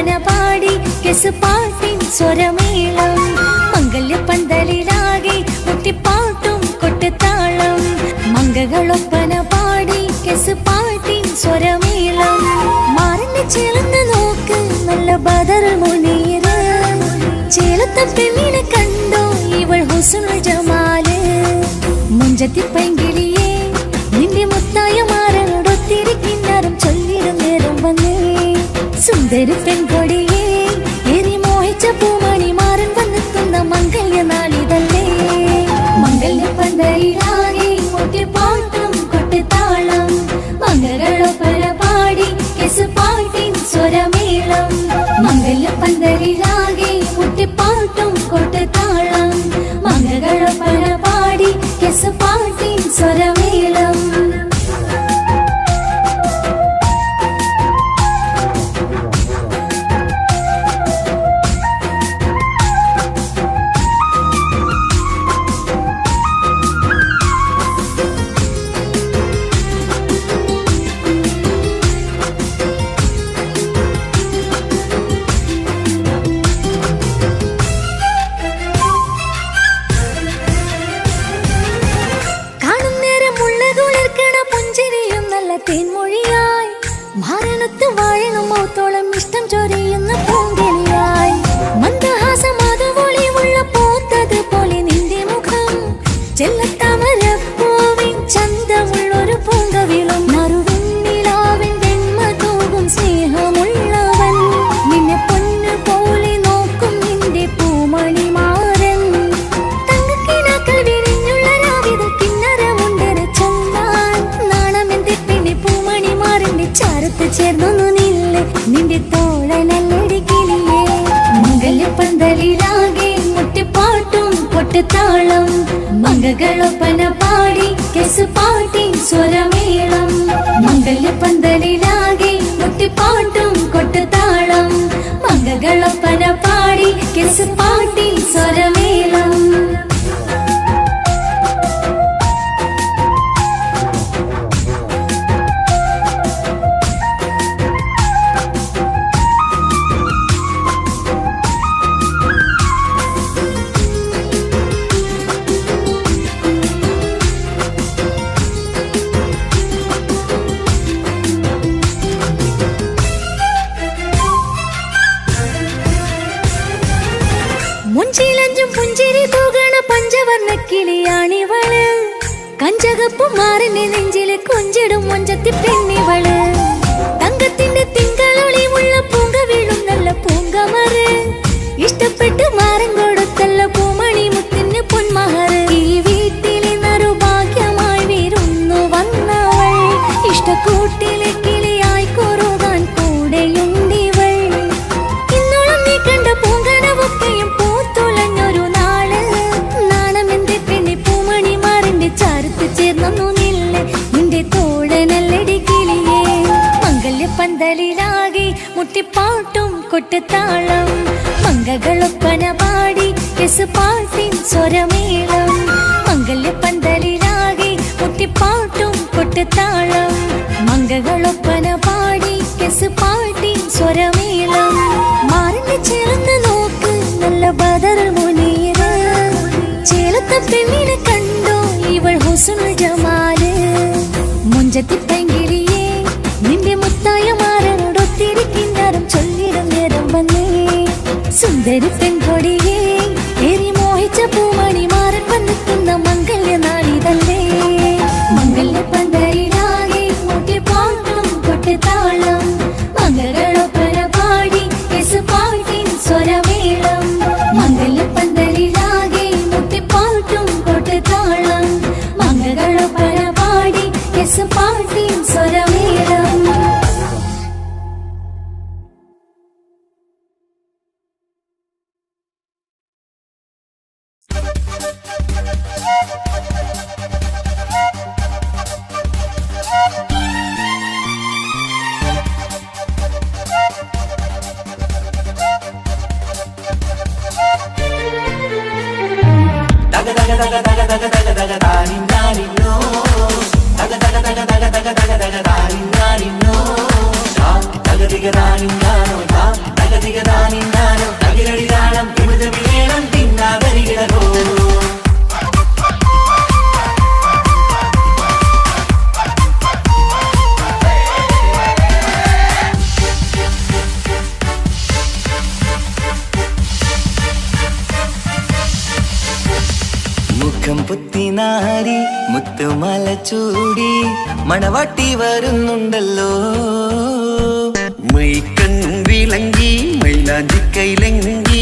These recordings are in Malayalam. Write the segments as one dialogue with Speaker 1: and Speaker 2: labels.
Speaker 1: മംഗളൊപ്പന പാടി കെസുപാട്ടിൻ സ്വരമേളം മംഗല്യപ്പന്തലിലാകെ മുട്ടിപ്പാട്ടും കൊട്ടുതാളം മംഗളൊപ്പന പാടി കെസുപാട്ടിൻ സ്വരമേളം മാറിന്റെ ചേർന്ന് നോക്ക് നല്ല ബദർ മുനീറ് ചേലത്ത പെണ്ണിനെ കണ്ടോ ഇവൾ ഹുസ്നുൽ ജമാല് മുഞ്ചത്തി പൈങ്കിളിയെ നിന്റെ മുത്തായ മാറനോടൊത്തിരി കിന്നാരം ചൊല്ലിടും നേരം വന്നേ സുന്ദരി പെൺകൊടിയെ ഏറി മോഹിച്ച പൂമണി മാറൻ വന്നെത്തുന്ന മംഗല്യ നാളിതല്ലേ മംഗല്യപ്പന്തലിലാകെ മുട്ടിപ്പാട്ടും കൊട്ടുതാളം മംഗളൊപ്പന പാടി കെസുപാട്ടിൻ സ്വരമേളം മംഗല്യപ്പന്തലിലാകെ മുട്ടിപ്പാട്ടും കൊട്ടുതാളം മംഗളൊപ്പന പാടി കെസുപാട്ടിൻ സ്വരമേളം തേൻമൊഴിയായി മാരണത്ത് വാഴണം മൗത്തോളം ഇഷ്ടം ചൊരിയുന്ന പൂങ്കിളിയായി മന്ദഹാസമാതുവൊളിവുള്ള പോത്തത് പോലെ നിന്റെ മുഖം ചെല്ലത്താമരപ്പൂവിൻ ചന്തമുള്ളൊരു പൂങ്കവിളും മറുവെണ്ണിലാവിൻ വെണ്മ തൂകും സ്നേഹമുള്ളവൻ നിന്നെ പൊന്നു പോലെ നോക്കും നിന്റെ പൂമണി മാറൻ തങ്കക്കിനാക്കൾ വിരിഞ്ഞുള്ള രാവിലെ കിന്നരമുണ്ടര ചൊല്ലാൻ നാണമെന്റെ പൂമണി മാറിന്റെ ചാരത്ത് ചേർന്നൊന്നു നില്ലേ നിന്റെ തോളനല്ലടിക്കില്ലേ മംഗല്യപ്പന്തലിലാകെ മുട്ടിപ്പാട്ടും കൊട്ടുതാളം മംഗളൊപ്പന പാടി കെസുപാട്ടിൻ സ്വരമേളം മംഗല്യപ്പന്തലിലാകെ മുട്ടിപ്പാട്ടും കൊട്ടുതാളം മംഗളൊപ്പന പാടി കെസുപാട്ടിൻ സ്വരമേളം മുഞ്ചിലഞ്ചും പുഞ്ചിരി തൂകണ പഞ്ചവർണ്ണ കിളിയാണിവള് കഞ്ചകപ്പും മാറിന്റെ നെഞ്ചില് കൊഞ്ചിടും മൊഞ്ചത്തി പെണ്ണിവള് തങ്കത്തിന്റെ തിങ്കളൊളിവുള്ള പൂങ്ക വീഴും നല്ല പൂങ്കമറ് ഇഷ്ടപ്പെട്ട് മാറൻ കൊടുത്തല്ല പൂമണി മുത്തിന് പൊന്മഹറ് ഈ വീട്ടിലെ നറുഭാഗ്യമായി വീരുന്നു വന്നവൾ ഇഷ്ടക്കൂട്ടിലെ കിളിയായി കൊറുകാൻ കൂടെയുണ്ടിവൾ ഇന്നോളം നീ കണ്ട പൂങ്കനവൊക്കെയും ചാരത്ത് ചേർന്നു നില്ലേ നിന്റെ തോടനല്ലടി കിളിയേ മംഗല്യപ്പന്തലിലാകെ മുട്ടിപ്പാട്ടും കൊട്ടുതാളം മംഗളൊപ്പന പാടി കെസുപാട്ടിൻ സ്വരമേളം മംഗല്യപ്പന്തലിലാകെ മുട്ടിപ്പാട്ടും കൊട്ടുതാളം മംഗളൊപ്പന പാടി കെസുപാട്ടിൻ സ്വരമേളം മാറിന്റെ ചേർന്ന് നോക്ക് നല്ല ബദർ മുനീറ് ചേലത്ത പെണ്ണിനെ കണ്ടോ ഇവൾ ഹുസ്നുൽ ജമാല് മുഞ്ചത്തി പൈങ്കിളിയെ നിന്റെ മുത്തായ മാറനോടൊത്തിരി കിന്നാരം ചൊല്ലിടും നേരം വന്നേ സുന്ദരി പെൺകൊടിയെ ഏറി മോഹിച്ച പൂമണി മാറൻ വന്നെത്തുന്ന മംഗല്യ നാളിതല്ലേ മംഗല്യപ്പന്തലിലാകെ മുട്ടിപ്പാട്ടും കൊട്ടുതാളം മംഗളൊപ്പന പാടി കെസുപാട്ടിൻ സ്വരമേളം മംഗല്യപ്പന്തലിലാകെ മുട്ടിപ്പാട്ടും കൊട്ടുതാളം മംഗളൊപ്പന പാടി കെസുപാട്ടിൻ സ്വരമേളം
Speaker 2: മുഖം പുത്തിനാരി മുത്തുമല ചൂടി മണവാട്ടി വരുന്നുണ്ടല്ലോ. മൈക്കണ്ണും വിളങ്ങി മൈലാഞ്ചി കൈലങ്ങി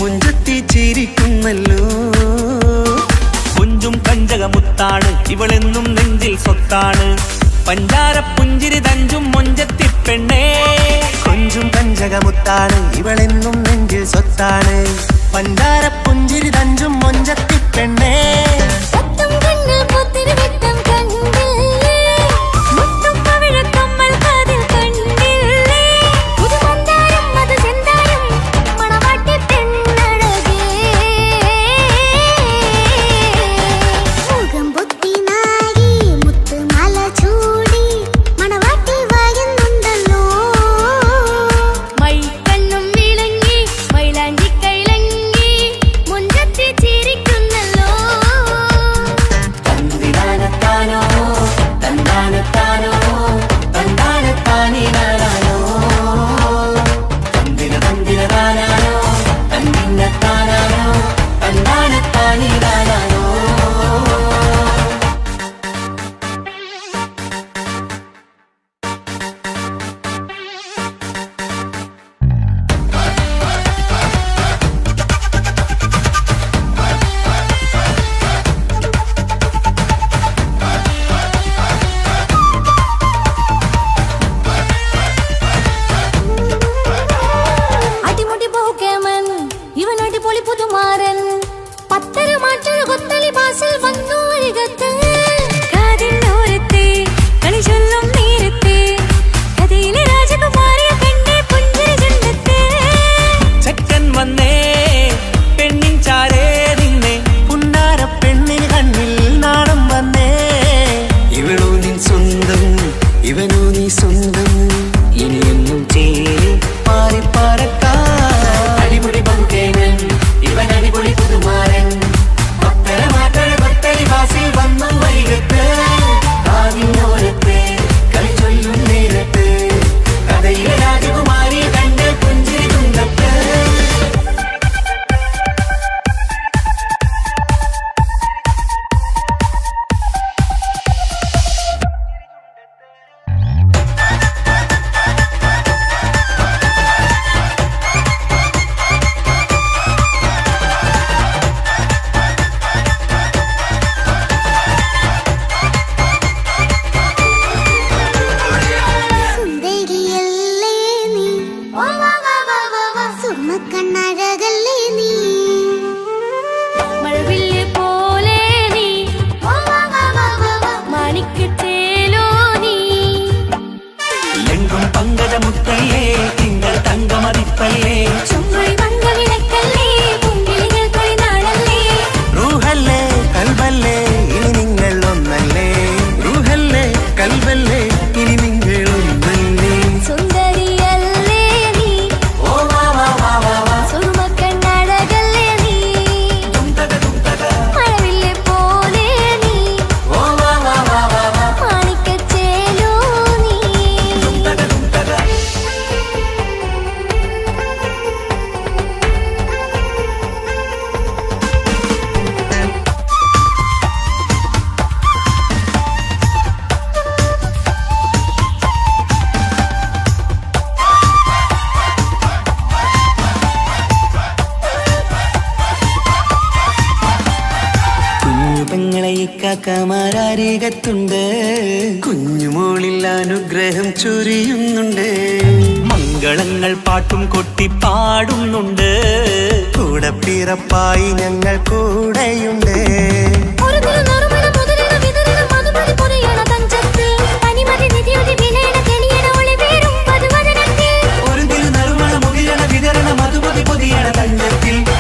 Speaker 2: മുഞ്ചത്തി ചിരിക്കുന്നല്ലോ.
Speaker 3: കുഞ്ചും കഞ്ചകമുത്താണ് ഇവളെന്നും നെഞ്ചിൽ സ്വത്താണ്. പഞ്ചാര പുഞ്ചിരി തഞ്ചും മൊഞ്ചത്തി പെണ്ണേ.
Speaker 2: കൊഞ്ചും കഞ്ചകമുത്താണ് ഇവളെന്നും നെഞ്ചിൽ സ്വത്താണ്. പഞ്ചാര പുഞ്ചിരി തഞ്ചും മൊഞ്ചത്തി പെണ്ണേ. കാക്കമാരരികത്തുണ്ട്. കുഞ്ഞുമോളിൽ അനുഗ്രഹം ചൊരിയുന്നുണ്ട്.
Speaker 3: മംഗളങ്ങൾ പാട്ടും കൊട്ടി പാടുന്നുണ്ട്.
Speaker 2: കൂടെ പിറപ്പായി ഞങ്ങൾ കൂടെയുണ്ട്.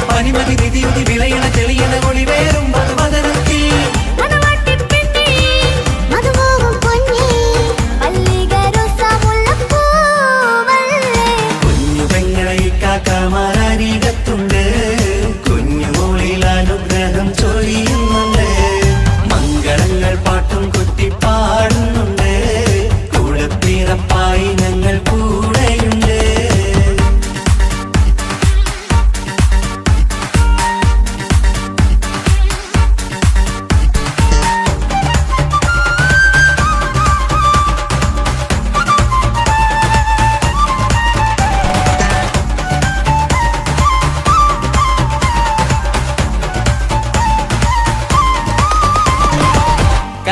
Speaker 2: പനിമതി നിധിയുതി വിളയണ തെളിയണ ഒളിവേറും മധുവദനത്തിൽ. കുഞ്ഞു പെങ്ങളെ കാക്കമാരരികത്തുണ്ട്. കുഞ്ഞുമോളിൽ അനുഗ്രഹം ചൊരിയുന്നുണ്ട്.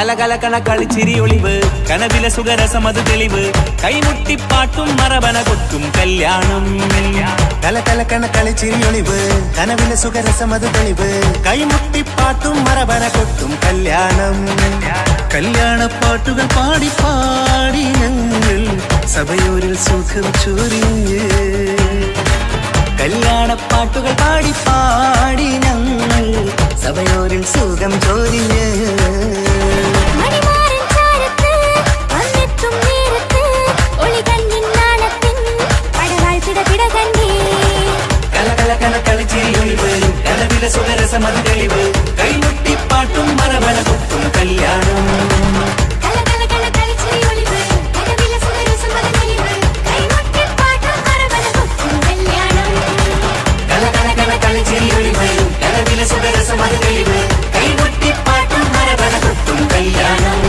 Speaker 3: കലകലകണ കളിച്ചിരി ഒളിവ് കനവിലെ സുഖരസമത് തെളിവ് കൈമുട്ടിപ്പാട്ടും മറവന കൊട്ടും കല്യാണം
Speaker 2: കലകലകണ കളിച്ചിരി ഒളിവ് കനവിലെ സുഖരസമത് തെളിവ് കൈമുട്ടിപ്പാട്ടും മറവന കൊട്ടും കല്യാണം കല്യാണപ്പാട്ടുകൾ പാടി പാടി ഞങ്ങൾ സഭയോരിൽ സുഖം ചൊരിഞ്ഞ് കല്യാണപ്പാട്ടുകൾ പാടി പാടി ഞങ്ങൾ സഭയോരിൽ സുഖം ചൊരിഞ്ഞ്
Speaker 1: മണിമാരൻ ചാരത്ത് വന്നെത്തും നേരത്ത് ഒളികണ്ണിൻ നാളത്തിൻ പടവാഴ്ത്തിട പിടകണ്ണി
Speaker 2: കലകലകണ കളിച്ചിരി ഒളിവ് കനവിലെ സുഖരസമത് തെളിവ് കൈമുട്ടിപ്പാട്ടും മറവന കൊട്ടും കല്യാണം
Speaker 1: കലകലകണ കളിച്ചിരി ഒളിവ് കനവിലെ സുഖരസമത് തെളിവ് കൈമുട്ടിപ്പാട്ടും മറവന കൊട്ടും കല്യാണം
Speaker 2: കലകലകണ കളിച്ചിരി ഒളിവ് കനവിലെ സുഖരസമത് തെളിവ് കൈമുട്ടിപ്പാട്ടും മറവന കൊട്ടും കല്യാണം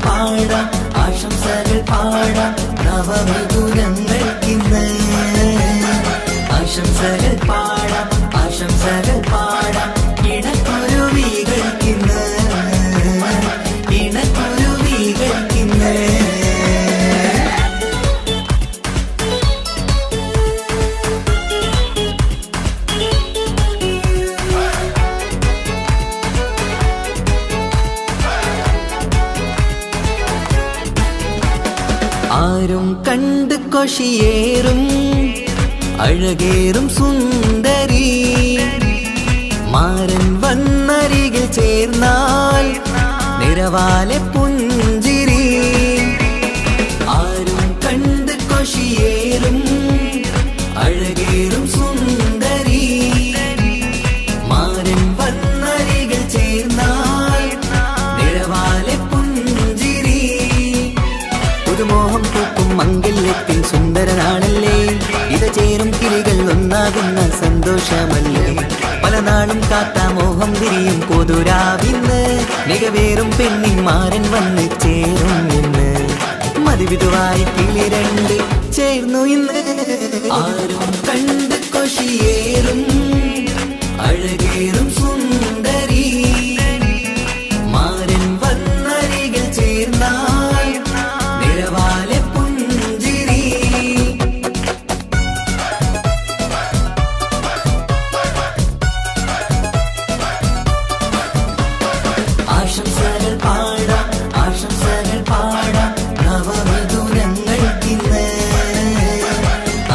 Speaker 2: പാടാം ആശംസകൾ പാടാം നവമിഥുനങ്ങൾക്കിന്ന് ആശംസകൾ പാടാം ആശംസകൾ പാടാം ഇണക്കുരുവികൾക്കിന്ന് ഇണക്കുരുവികൾക്കിന്ന് ആരും കണ്ട് കൊഷിയേറും അഴകേറും സുന്ദരി മാരൻ വന്നരികിൽ ചേർന്നാൽ നിറവാലെ പുഞ്ചിരി ആരും കണ്ട് കൊഷിയേറും അഴകേറും സുന്ദരി മാരൻ വന്നരികിൽ ചേർന്നാൽ നിറവാലെ പുഞ്ചിരി പുതുമോഹം പൂക്കും മംഗല്യത്തിൻ സുന്ദരനാണല്ലേ ഇത് ചേരും കിളികൾ ഒന്നാകുന്ന സന്തോഷമല്ലേ പല നാളും കാത്ത മോഹം വിരിയും പൊതുരാവിന്ന് മികവേറും പെണ്ണിൻ മാരൻ വന്ന് ചേരും ഇന്ന് മതിവിധുവായി കിളി രണ്ട് ചേർന്നു ഇന്ന് ആരും കണ്ട് കൊഷിയേറും അഴകേറും സുന്ദരി മാരൻ വന്നരികിൽ ചേർന്നാൽ നിറവാലെ പുഞ്ചിരി ആശംസകൾ പാടാം ആശംസകൾ പാടാം നവമിഥുനങ്ങൾക്കിന്ന്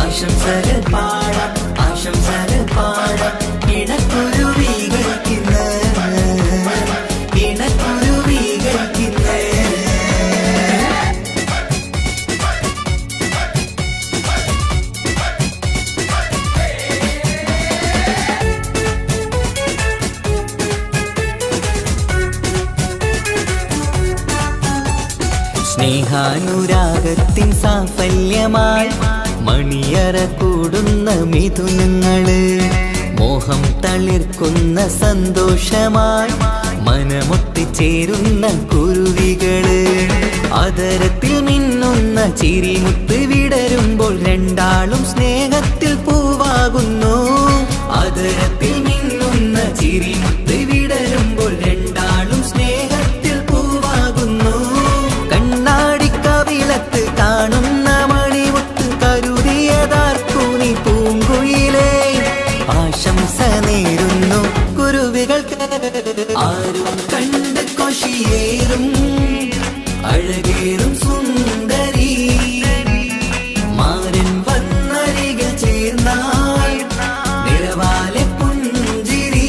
Speaker 2: ആശംസകൾ പാടാം ആശംസകൾ പാടാം ഇണക്കുരുവികൾക്കിന്ന് ഇണക്കുരുവികൾക്കിന്ന് സ്നേഹാനുരാഗത്തിൻ സാഫല്യമായി മണിയറ കൂടുന്ന മിഥുനങ്ങള് മോഹം തളിർക്കുന്ന സന്തോഷമായി മനമൊത്തിച്ചേരുന്ന കുരുവികള് അതരത്തിൽ മിന്നുന്ന ചിരിമുത്ത് വിടരുമ്പോൾ രണ്ടാളും സ്നേഹത്തിൽ പൂവാകുന്നു അതരത്തിൽ മിന്നുന്ന ചിരിമുത്ത് വിടരുമ്പോൾ രണ്ടാളും സ്നേഹത്തിൽ പൂവാകുന്നു കണ്ണാടിക്കവിളത്ത് കാണുന്ന മണിമുത്ത് കരുതിയതാർക്കൂനി പൂങ്കുയിലേ ആശംസ നേരുന്നു കുരുവികൾക്ക് ആരും കണ്ട് കൊഷിയേറും അഴകേറും സുന്ദരി മാരൻ വന്നരികിൽ ചേർന്നാൽ നിറവാലെ പുഞ്ചിരി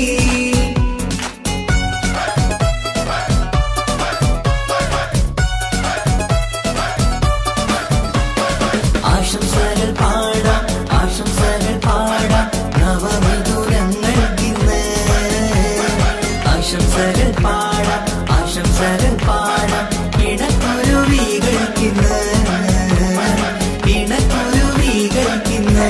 Speaker 2: ആശംസകൾ പാടാം ആശംസകൾ പാടാം നവമിഥുനങ്ങൾക്കിന്ന് ആശംസകൾ പാടാം ആശംസകൾ പാടാം ഇണക്കുരുവികൾക്കിന്ന് ഇണക്കുരുവികൾക്കിന്ന്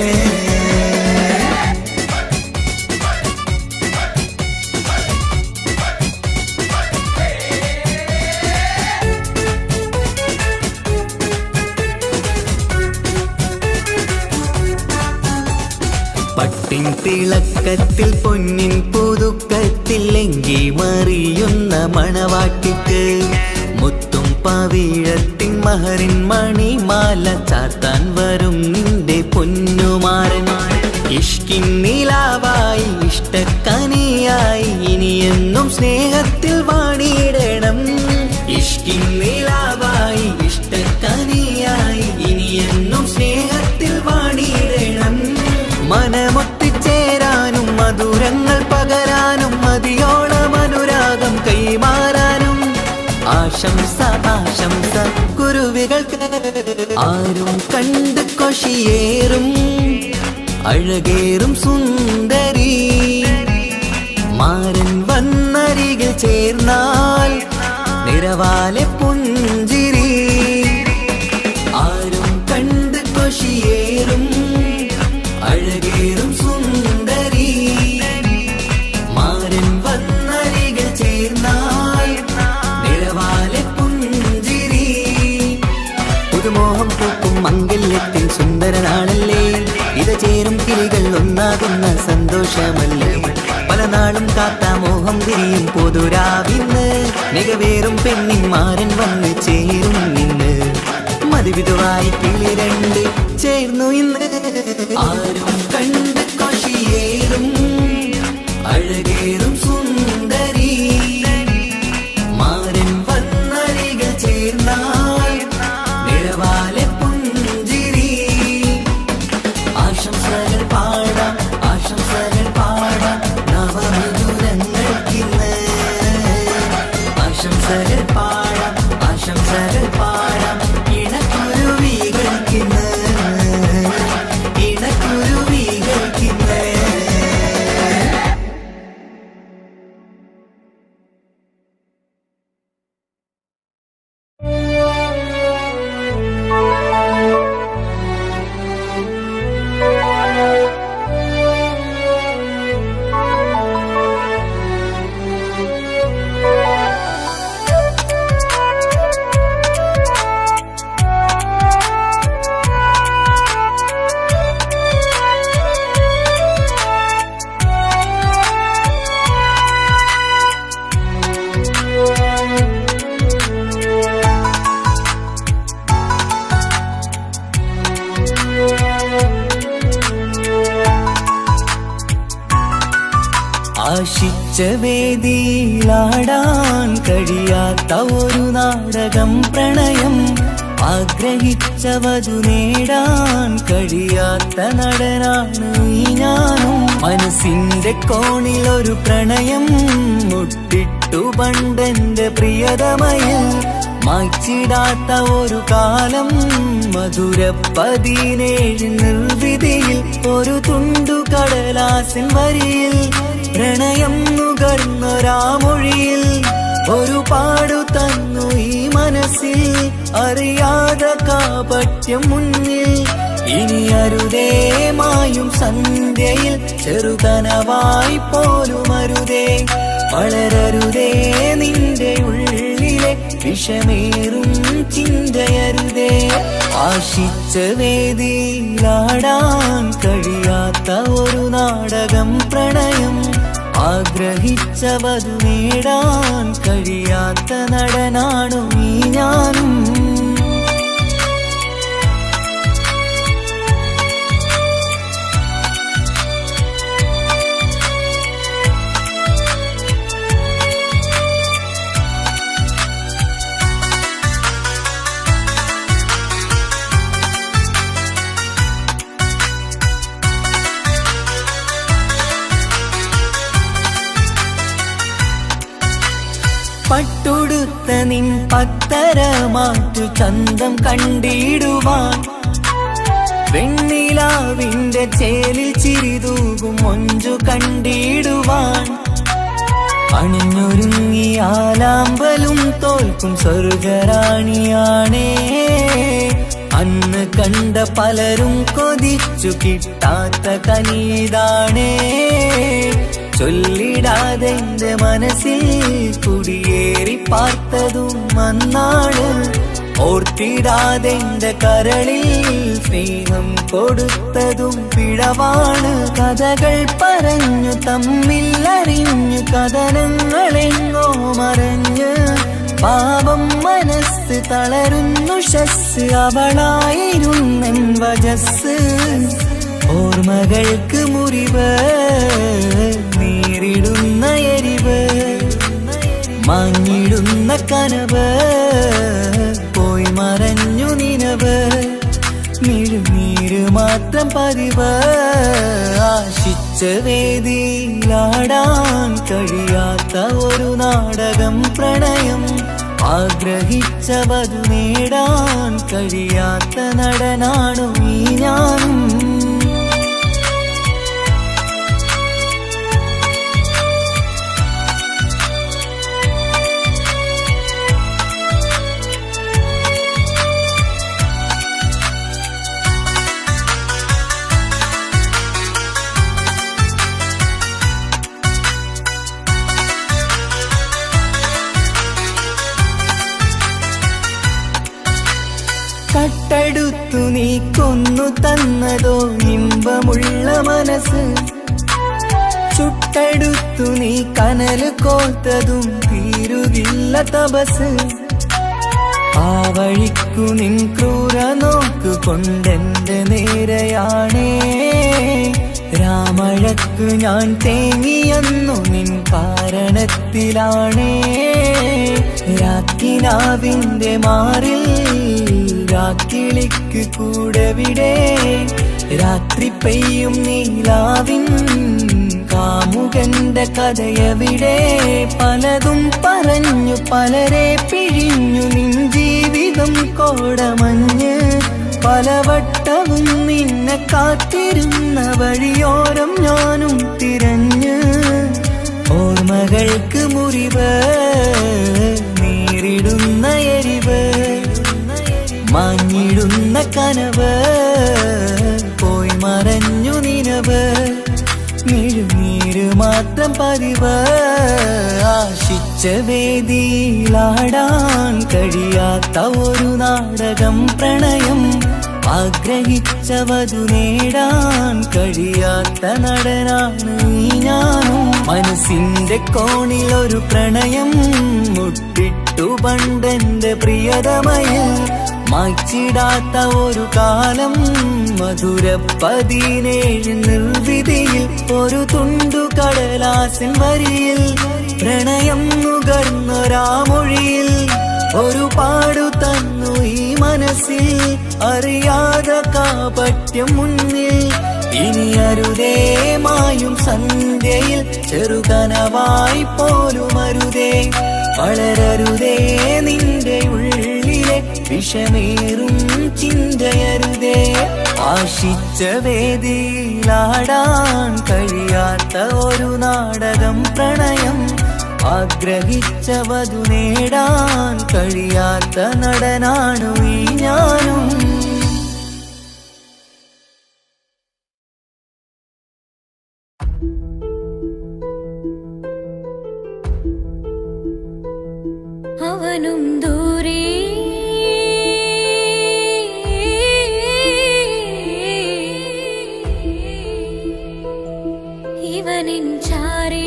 Speaker 2: പട്ടിൻ തിളക്കത്തിൽ പൊന്നിൻ പുതുക്കത്തിൽ എങ്കി മറിയുന്ന മണവാട്ടിക്ക് മുത്തും പവിഴത്തിൻ മഹറിൻ മണിമാല ചാർത്താൻ വരും നിന്റെ പൊന്നുമാരൻ ഇഷ്കിൻ നിലാവായി ഇഷ്ടക്കനിയായി ഇനിയെന്നും സ്നേഹത്തിൽ വാണിയിടണം ഇഷ്കിൻ നിലാവായി ഇഷ്ടക്കനിയായി ഇനിയെന്നും സ്നേഹത്തിൽ വാണിയിടണം മനമൊത്തിച്ചേരാനും മധുരങ്ങൾ പകരാനും മതിയോളം അനുരാഗം കൈമാറാനും ആശംസ ആശംസ കുരുവികൾക്ക് ആരും കണ്ട് കൊഷിയേറും അഴകേറും സുന്ദരി മാരൻ വന്നരികിൽ ചേർന്നാൽ നിറവാലെ പുഞ്ചിരി ആരും കണ്ട് കൊഷിയേറും അഴകേറും സുന്ദരി മാരൻ വന്നരികിൽ ചേർന്നാൽ നിറവാലെ പുഞ്ചിരി
Speaker 4: സുന്ദരനാണല്ലേ, ഇത് ചേരും കിളികൾ ഒന്നാകുന്ന സന്തോഷമല്ലേ. പല നാളും കാത്ത മോഹം തിരിയും പൊതുരാവിന്ന്, മികവേറും പെണ്ണിന്മാരൻ വന്ന് ചേരും ഇന്ന്. മധുവിധുവായി കിളി രണ്ട് ചേർന്നു ഇന്ന്. ആരും കണ്ട് കൊഷിയേറും അഴകേറും സുന്ദരി, മാരൻ വന്നരികൾ ചേർന്നാൽ നിഴവാലെ പുഞ്ചിരി. ആശംസകൾ പാടാം, ആശംസകൾ പാടാം നവമധുരങ്ങൾക്കിന്ന്. ആശംസകൾ പാടാം, ആശംസകൾ പാടാം ഇണക്കുരുവികൾക്കിന്ന്, ഇണക്കുരുവികൾക്കിന്ന്. ആശിച്ച വേദിയിലാടാൻ കഴിയാത്ത ഒരു നാടകം പ്രണയം, ആഗ്രഹിച്ച വധു നേടാൻ കഴിയാത്ത നടനാണ് ഈ ഞാനും. മനസ്സിന്റെ കോണിൽ ഒരു പ്രണയം മുട്ടിട്ടു പണ്ടെന്റെ പ്രിയതമയിൽ, മായ്ച്ചിടാത്ത ഒരു കാലം മധുര 17 നിർവിധിയിൽ. ഒരു തുണ്ടു കടലാസിൻ വരിയിൽ പ്രണയം നുകർന്നൊരാമൊഴിയിൽ, ഒരു പാടു തന്നു ഈ മനസ്സിൽ അറിയാതെ കാപട്യം മുന്നിൽ. ഇനി അരുതേ മായും സന്ധ്യയിൽ ചെറുകനവായി പോലും അരുതേ, വളരരുതേ നിന്റെ ഉള്ളിലെ വിഷമേറും ചിന്തയരുതേ. ആശിച്ച വേദിയിലാടാൻ കഴിയാത്ത ഒരു നാടകം പ്രണയം, ആഗ്രഹിച്ച വധു നേടാൻ കഴിയാത്ത നടനാണു ഈ ഞാനും. പട്ടുടുത്ത നിൻ പത്തരമാറ്റു ചന്തം കണ്ടിടുവാൻ, വെണ്ണിലാവിന്റെ ചേലിൽ ചിരിതൂകും മൊഞ്ചു കണ്ടിടുവാൻ, അണിഞ്ഞൊരുങ്ങിയാലാമ്പലും തോൽക്കും സ്വർഗറാണിയാണേ. അന്ന് കണ്ട പലരും കൊതിച്ചു കിട്ടാത്ത കനിതാണേ. ചൊല്ലിടാതെ എന്റെ മനസ്സിൽ കുടിയേറി പാർത്തതും അന്നാണ്, ഓർത്തിടാതെ എന്റെ കരളിൽ സ്നേഹം കൊടുത്തതും പിഴവാണ്. കഥകൾ പറഞ്ഞു തമ്മിൽ അറിഞ്ഞു കഥനങ്ങളെങ്ങോ മറഞ്ഞ്, പാപം മനസ്സ് തളരുന്നു ഷസ് അവളായിരുന്നെൻ വജസ്. ഓർമ്മകൾക്ക് മുറിവ് നേരിടുന്ന എരിവ്, മാഞ്ഞിടുന്ന കനവ് പോയി മറഞ്ഞു നിനവ്, മിഴുനീര് മാത്രം പതിവ്. ആശിച്ച വേദിയിലാടാൻ കഴിയാത്ത ഒരു നാടകം പ്രണയം, ആഗ്രഹിച്ച വധു നേടാൻ കഴിയാത്ത നടനാണു ഈ ഞാനും. കട്ടെടുത്തു നീ കൊന്നു തന്നതോ ഇമ്പമുള്ള മനസ്സ്. ചുട്ടെടുത്തു നീ കനല് കോത്തതും തീരുകില്ല തപസ്. ആ വഴിക്കു നിൻ ക്രൂര നോക്ക് കൊണ്ടെന്റെ നേരെയാണേ. രാമഴക്ക് ഞാൻ തേങ്ങിയെന്നു നിൻ കാരണത്തിലാണേ. രാക്കിനാവിന്റെ മാറിൽ രാക്കിളിക്ക് കൂടെവിടെ. രാത്രി പെയ്യും നീലാവിൻ കാമുകന്റെ കഥയവിടെ. പലതും പറഞ്ഞു പലരെ പിഴിഞ്ഞു നിൻ ജീവിതം കോടമഞ്ഞ്. പലവട്ടവും നിന്നെ കാത്തിരുന്ന വഴിയോരം ഞാനും തിരഞ്ഞ്. ഓർമ്മകൾക്ക് മുറിവ് നേരിടുന്ന എരിവ്. മാഞ്ഞിടുന്ന കനവ് പോയി മറഞ്ഞു നിനവ്. മിഴുനീര് മാത്രം പതിവ്. ആശിച്ച വേദിയിലാടാൻ കഴിയാത്ത ഒരു നാടകം പ്രണയം. ആഗ്രഹിച്ചവതു നേടാൻ കഴിയാത്ത നടനാണ് ഈ ഞാനും. മനസ്സിന്റെ കോണിൽ ഒരു പ്രണയം മുട്ടിട്ടു പണ്ടെന്റെ പ്രിയതമയിൽ. മായ്ച്ചിടാത്ത ഒരു കാലം മധുര 17 നിർവിധിയിൽ. ഒരു തുണ്ടു കടലാസിൻ വരിയിൽ പ്രണയം നുകർന്നൊരാമൊഴിയിൽ. ഒരു പാടു തന്നു ഈ മനസ്സിൽ അറിയാതെ കാപട്യം മുന്നിൽ. ഇനി അരുതേ മായും സന്ധ്യയിൽ ചെറുകനവായി പോലും അരുതേ. വളരരുതേ നിന്റെ ഉള്ളിലെ വിഷമേറും ചിന്തയരുതേ. ആശിച്ച വേദിയിലാടാൻ കഴിയാത്ത ഒരു നാടകം പ്രണയം. ആഗ്രഹിച്ചവതു നേടാൻ കഴിയാത്ത നടനാണു ഈ ഞാനും.
Speaker 1: അവനും ദൂരെ ഇവനിൻ ചാരേ.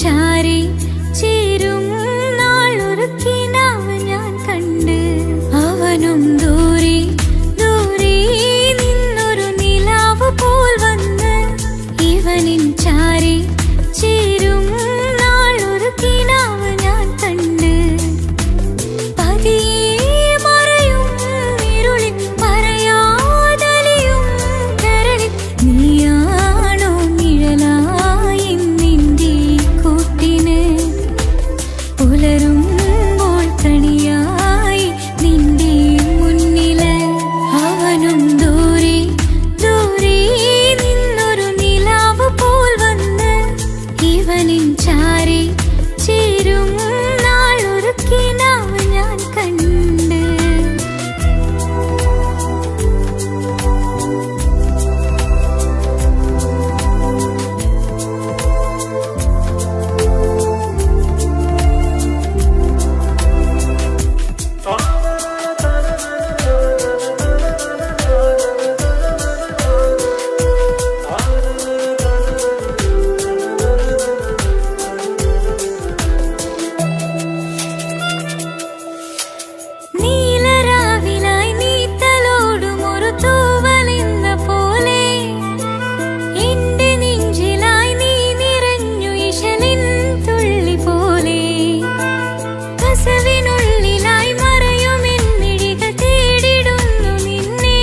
Speaker 1: ചാരി ചേരും നാളൊരുക്കിനാവ് ഞാൻ കണ്ട്. അവനും ദൂരെ ദൂരെ നിന്നൊരു നിലാവ് പോൽ വന്ന്. ഇവനിൻ ചാരി ചേരും നാളൊരുക്കിനാവ് ഞാൻ കണ്ട്. പതിയെ മറയും ഇരുളിൽ പറയാതലിയും കരളിൽ. നീയാണോ നിഴലായി നിന്റെ കൂട്ടിന്. പുലരുമ്പോൾ കണിയായി നിന്റെ മുന്നില്. അവനും ദൂരെ ദൂരെ നിന്നൊരു നിലാവ് പോൽ വന്ന്. ഇവനിൻ ചാരി ചേരും നാളൊരുക്കിനാവ് ഞാൻ കണ്ട്. നീലരാവിലായി നീ തലോടും ഒരു തൂവലെന്ന പോലെ. എന്റെ നെഞ്ചിലായി നീ നിറഞ്ഞു ഇശലിൻ തുള്ളി പോലെ. കസവിനുള്ളിലായി മറയുമെൻ മിഴികൾ തേടിടുന്നു നിന്നെ.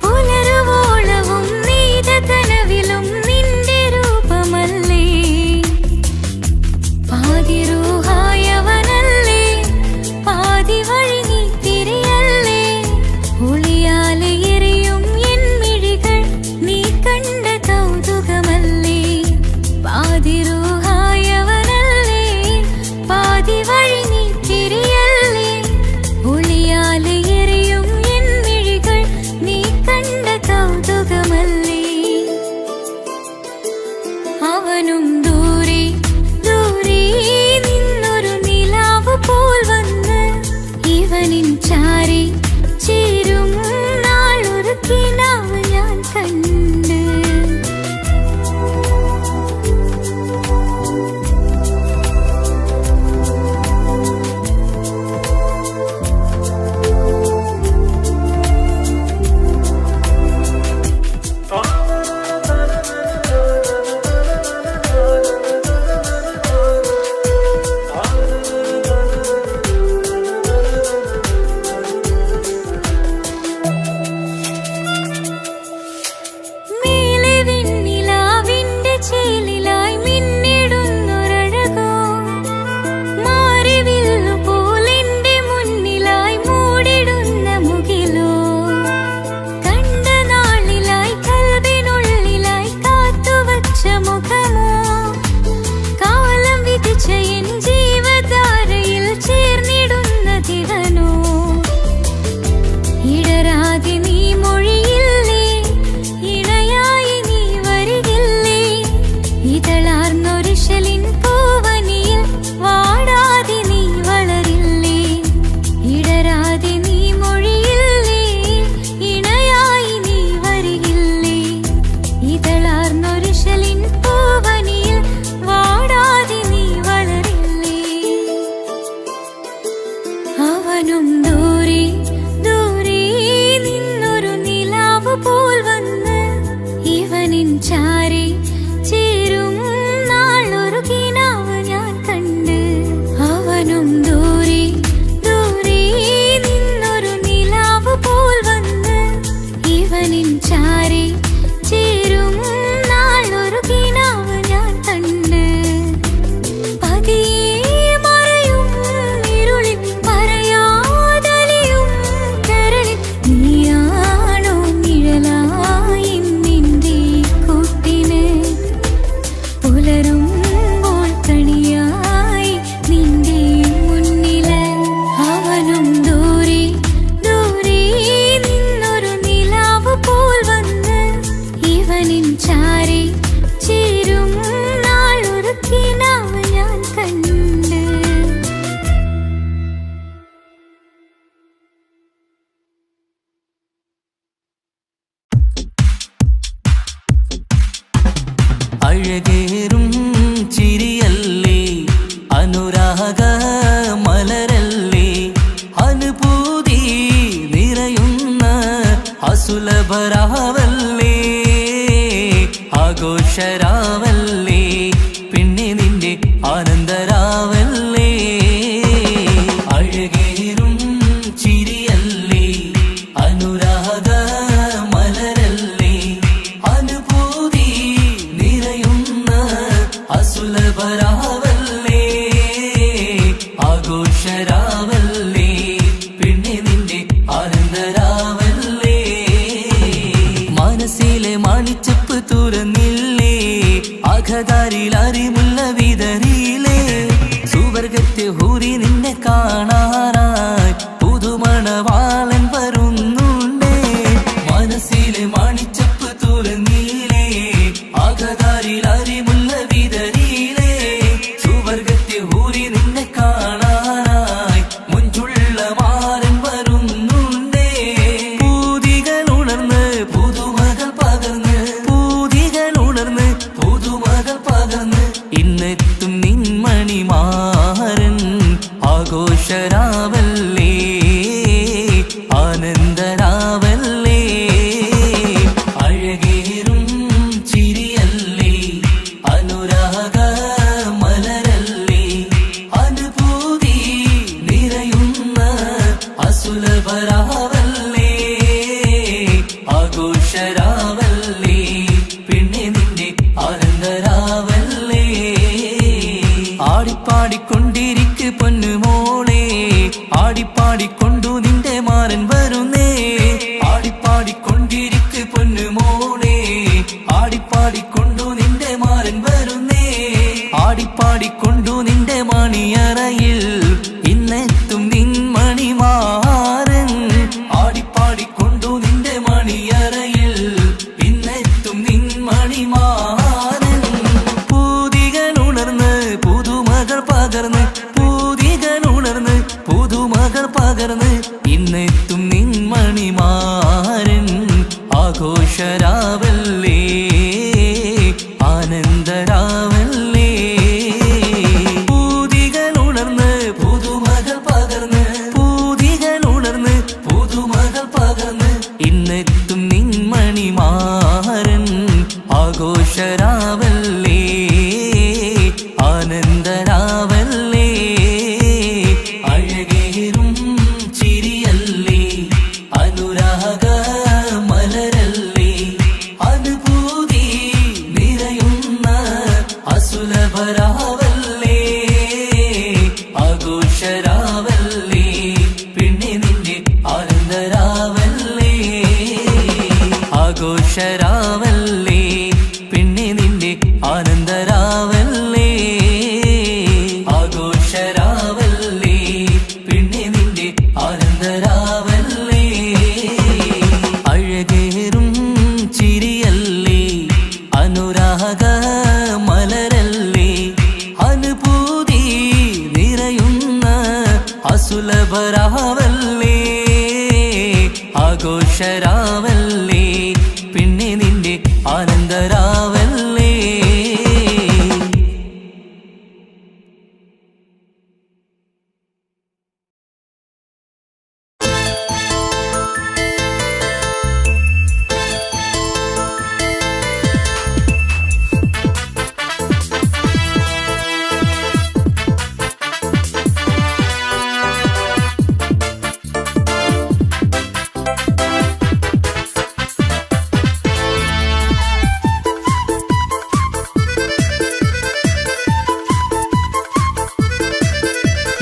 Speaker 1: പുലരുവോളവും നെയ്ത കനവിലും നിന്റെ രൂപമല്ലേ. പാതിരൂഹായവനല്ലേ പാതി വഴങ്ങി തിരിയല്ലേ. ഒളിയാലെ എറിയും എൻ മിഴികൾ നീ കണ്ട കൗതുകമല്ലേ. പാതിരൂ അവനും ദൂരെ ദൂരെ നിന്നൊരു നിലാവ് പോൽ വന്ന് ഇവനിൻ ചാരി ചേരും നാളൊരു കിനാവ് ഞാൻ കണ്ട്. അവനും ദൂരെ ദൂരെ നിന്നൊരു നിലാവ് പോൽ വന്ന് ഇവനിൻ ചാരി ചേരും നാളൊരു കിനാവ് ഞാൻ കണ്ട്. പതിയെ മറയും ഇരുളിൽ പറയാതലിയും കരളിൽ നീയാണോ നിഴലായി നിന്റെ കൂട്ടിന്. പുലരുമ്പോൾ കണിയായി നിന്റെ മുന്നില്. അവനും ദൂരെ ദൂരെ നിന്നൊരു നിലാവ് പോൽ വന്ന് ഇവനിൻ ചാരി ചേരും നാളൊരു കിനാവ് ഞാൻ കണ്ട്.
Speaker 4: അഴകേറും ചിരിയല്ലേ അനുരാഗ മലരല്ലേ അനുഭൂതി നിറയുന്ന അസുലഭരാവല്ലേ ആഘോഷരാവല്ലേ പിന്നെ നിന്റെ ആനന്ദരാവല്ലേ. അഴകേറും ചിരിയല്ലേ അനുരാഗ മലരല്ലേ അനുഭൂതി നിറയുന്ന അസുലഭരാവല്ലേ ആഘോഷരാവല്ലേ പിന്നെ നിന്റെ ആനന്ദരാവല്ലേ. മനസ്സിലെ മാണിച്ചപ്പ് തുറന്നില്ലേ അകതാരിൽ അരിമുല്ല വിതറിയില്ലേ. സുവർഗത്തെ ഹൂരി നിന്നെ കാണാനായി പുതുമണവാളൻ വരുന്നുണ്ടേ. മനസ്സിലെ മാണിച്ചപ്പ് തുറന്നില്ലേ അകതാരിൽ അരിമുല്ല വിതറിയില്ലേ. സുവർഗത്തെ ഹൂരി നിന്നെ കാണാനായി മുഞ്ചുള്ള മാരൻ വരുന്നുണ്ടേ. പൂതികൾ ഉണർന്ന് പുതുമകൾ പകർന്ന് പൂതികൾ ഉണർന്ന് പുതുമകൾ പകർന്ന് ഇന്നെത്തും നിൻമണിമാരൻ ആഘോഷരാവല്ലേ ആനന്ദരാവല്ലേ. അഴകേറും ചിരിയല്ലേ അനുരാഗ മലരല്ലേ അനുഭൂതി നിറയുന്ന അസുലഭരാവല്ലേ ആഘോഷരാവല്ലേ പിന്നെ നിന്റെ ആനന്ദരാവല്ലേ. ആടിപ്പാടിക്കൊണ്ടിരിക്ക് പൊന്നുമോളെ ആടിപ്പാടിക്കൊണ്ടു നിന്റെ മാരൻ വരുന്നേ. ആടിപ്പാടിക്കൊണ്ടിരിക്ക് പൊന്നുമോളെ ആടിപ്പാടിക്കൊണ്ടു നിന്റെ മാരൻ വരുന്നേ. ആടിപ്പാടിക്കൊണ്ടു നിന്റെ മണിയറയിൽ ഇന്നെത്തും നിൻ മണിമാരൻ. ആടിപ്പാടിക്കൊണ്ടു നിന്റെ മണിയറയിൽ ഇന്നെത്തും നിൻ മണിമാരൻ. പൂതികൾ ഉണർന്ന് പുതുമകൾ പകർന്ന് പൂതികൾ ഉണർന്ന് പുതുമകൾ പകർന്ന് ഇന്നെത്തും നിൻ മണിമാരൻ ആഘോഷരാവല്ലേ ആനന്ദരാവല്ലേ. പൂതികൾ ഉണർന്ന് പുതുമകൾ പകർന്ന് പൂതികൾ ഉണർന്ന് പുതുമകൾ പകർന്ന് ഇന്നെത്തും നിൻ മണിമാരൻ ആഘോഷരാവല്ലേ ആനന്ദരാവല്ലേ. അഴകേറും ചിരിയല്ലേ അനുരാഗ മലരല്ലേ അനുഭൂതി നിറയുന്ന അസുലഭരാവല്ലേ ആഘോഷരാവല്ലേ പിന്നെ നിന്റെ ആനന്ദരാവല്ലേ ആഘോഷരാവല്ലേ പിന്നെ നിന്റെ ആനന്ദരാവല്ലേ ആഘോഷരാവല്ലേ പിന്നെ നിന്റെ ആനന്ദരാവല്ലേ. അഴകേറും ചിരിയല്ലേ അനുരാഗ മലരല്ലേ അനുഭൂതി നിറയുന്ന അസുലഭരാവല്ലേ ആഘോഷരാവല്ലേ പിന്നെ നിന്റെ ആനന്ദരാവല്ലേ.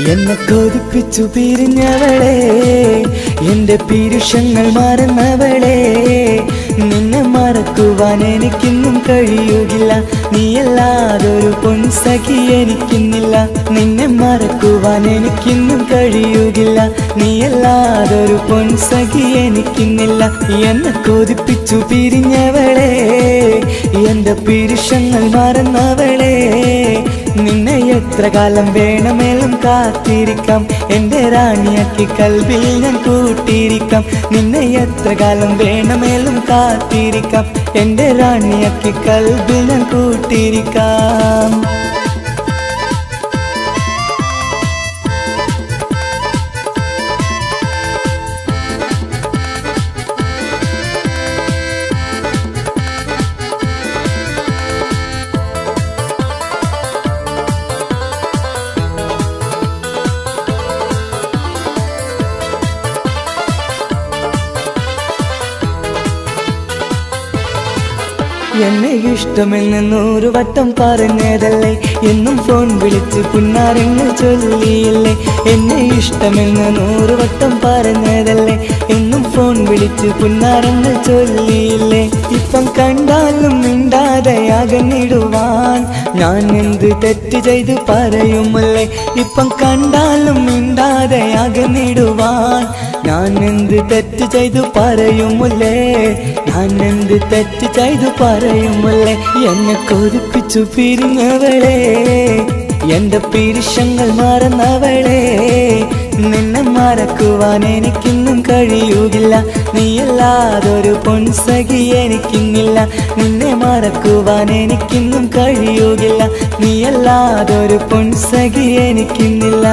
Speaker 5: എന്നെ കൊതിപ്പിച്ചു പിരിഞ്ഞവളെ, എന്റെ പീരുഷങ്ങൾ മറന്നവളെ, നിന്നെ മറക്കുവാൻ എനിക്കിന്നും കഴിയുകില്ല, നീയല്ലാതൊരു പൊൻസഖി എനിക്കിന്നില്ല. നിന്നെ മറക്കുവാൻ എനിക്കിന്നും കഴിയുകില്ല, നീയല്ലാതൊരു പൊൻസഖി എനിക്കിന്നില്ല. എന്നെ കൊതിപ്പിച്ചു പിരിഞ്ഞവളെ, എന്റെ പീരുഷങ്ങൾ മറന്നവളെ, നിന്നെ എത്ര കാലം വേണമെങ്കിലും കാത്തിരിക്കാം, എന്റെ റാണിയാക്കി കൽബിൽ ഞാൻ കൂട്ടിയിരിക്കാം. നിന്നെ എത്ര കാലം വേണമെങ്കിലും കാത്തിരിക്കാം, എന്റെ റാണിയാക്കി കൽബിൽ ഞാൻ കൂട്ടിയിരിക്കാം. എന്നെ ഇഷ്ടമെന്ന് 100 വട്ടം പറഞ്ഞതല്ലേ, എന്നും ഫോൺ വിളിച്ച് പുന്നാരങ്ങൾ ചൊല്ലിയില്ലേ. എന്നെ ഇഷ്ടമെന്ന് 100 വട്ടം പറഞ്ഞതല്ലേ, എന്നും ഫോൺ വിളിച്ച് പുന്നാരങ്ങൾ ചൊല്ലിയില്ലേ. ഇപ്പം കണ്ടാലും മിണ്ടാതെ അകന്നിടുവാൻ ഞാൻ എന്ത് തെറ്റ് ചെയ്ത് പറയുമല്ലേ. ഇപ്പം കണ്ടാലും മിണ്ടാതെ അകന്നിടുവാൻ ഞാൻ എന്ത് തെറ്റ് ചെയ്തു പറയുമല്ലേ, ഞാൻ എന്ത് തെറ്റ് ചെയ്തു പറയുമല്ലേ. എന്നെ കൊതിപ്പിച്ചു പിരിഞ്ഞവളെ, എന്റെ പീരുഷങ്ങൾ മറന്നവളെ, നിന്നെ മറക്കുവാൻ എനിക്കിന്നും കഴിയുകില്ല, നീയല്ലാതൊരു പൊൻസഖി എനിക്കിന്നില്ല. നിന്നെ മറക്കുവാൻ എനിക്കിന്നും കഴിയുകില്ല, നീയല്ലാതൊരു പൊൻസഖി എനിക്കിന്നില്ല.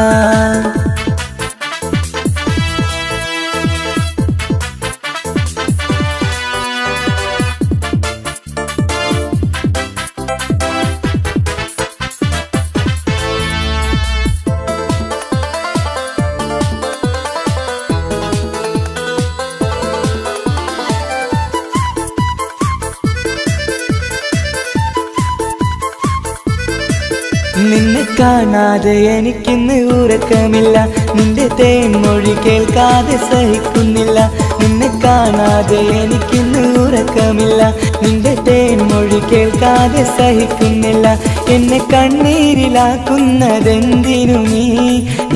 Speaker 5: നിന്നെ കാണാതെ എനിക്കിന്ന് ഉറക്കമില്ല, നിന്റെ തേൻമൊഴി കേൾക്കാതെ സഹിക്കുന്നില്ല. നിന്നെ കാണാതെ എനിക്കിന്ന് ഉറക്കമില്ല, നിന്റെ തേൻമൊഴി കേൾക്കാതെ സഹിക്കുന്നില്ല. എന്നെ കണ്ണീരിലാക്കുന്നതെന്തിനു നീ,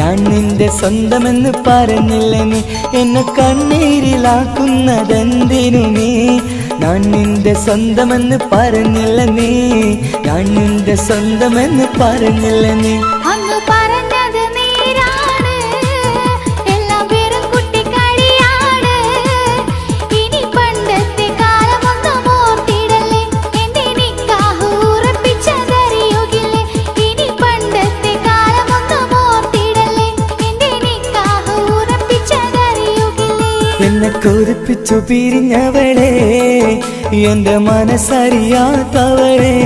Speaker 5: ഞാൻ നിന്റെ സ്വന്തമെന്ന് പറഞ്ഞില്ല നീ. എന്നെ കണ്ണീരിലാക്കുന്നതെന്തിനു നീ, ഞാൻ നിന്റെ സ്വന്തമെന്ന് പറഞ്ഞില്ല നീ, ഞാൻ നിന്റെ സ്വന്തമെന്ന് പറഞ്ഞില്ല നീ.
Speaker 1: അങ്ങ് പറഞ്ഞത് നേരാണ്, എല്ലാം വെറും കുട്ടിക്കളിയാണ്. ഇനി പണ്ടത്തെ കാലമൊന്നും ഓർത്തിടല്ലേ, എന്റെ നിക്കാഹ് ഉറപ്പിച്ചതറിയുകില്ലേ. ഇനി പണ്ടത്തെ കാലമൊന്നും ഓർത്തിടല്ലേ, എന്റെ നിക്കാഹ് ഉറപ്പിച്ചതറിയുകില്ലേ.
Speaker 5: എന്നെ കൊതിപ്പിച്ചു പിരിഞ്ഞവളെ, എന്റെ മനസ്സറിയാത്തവളെ,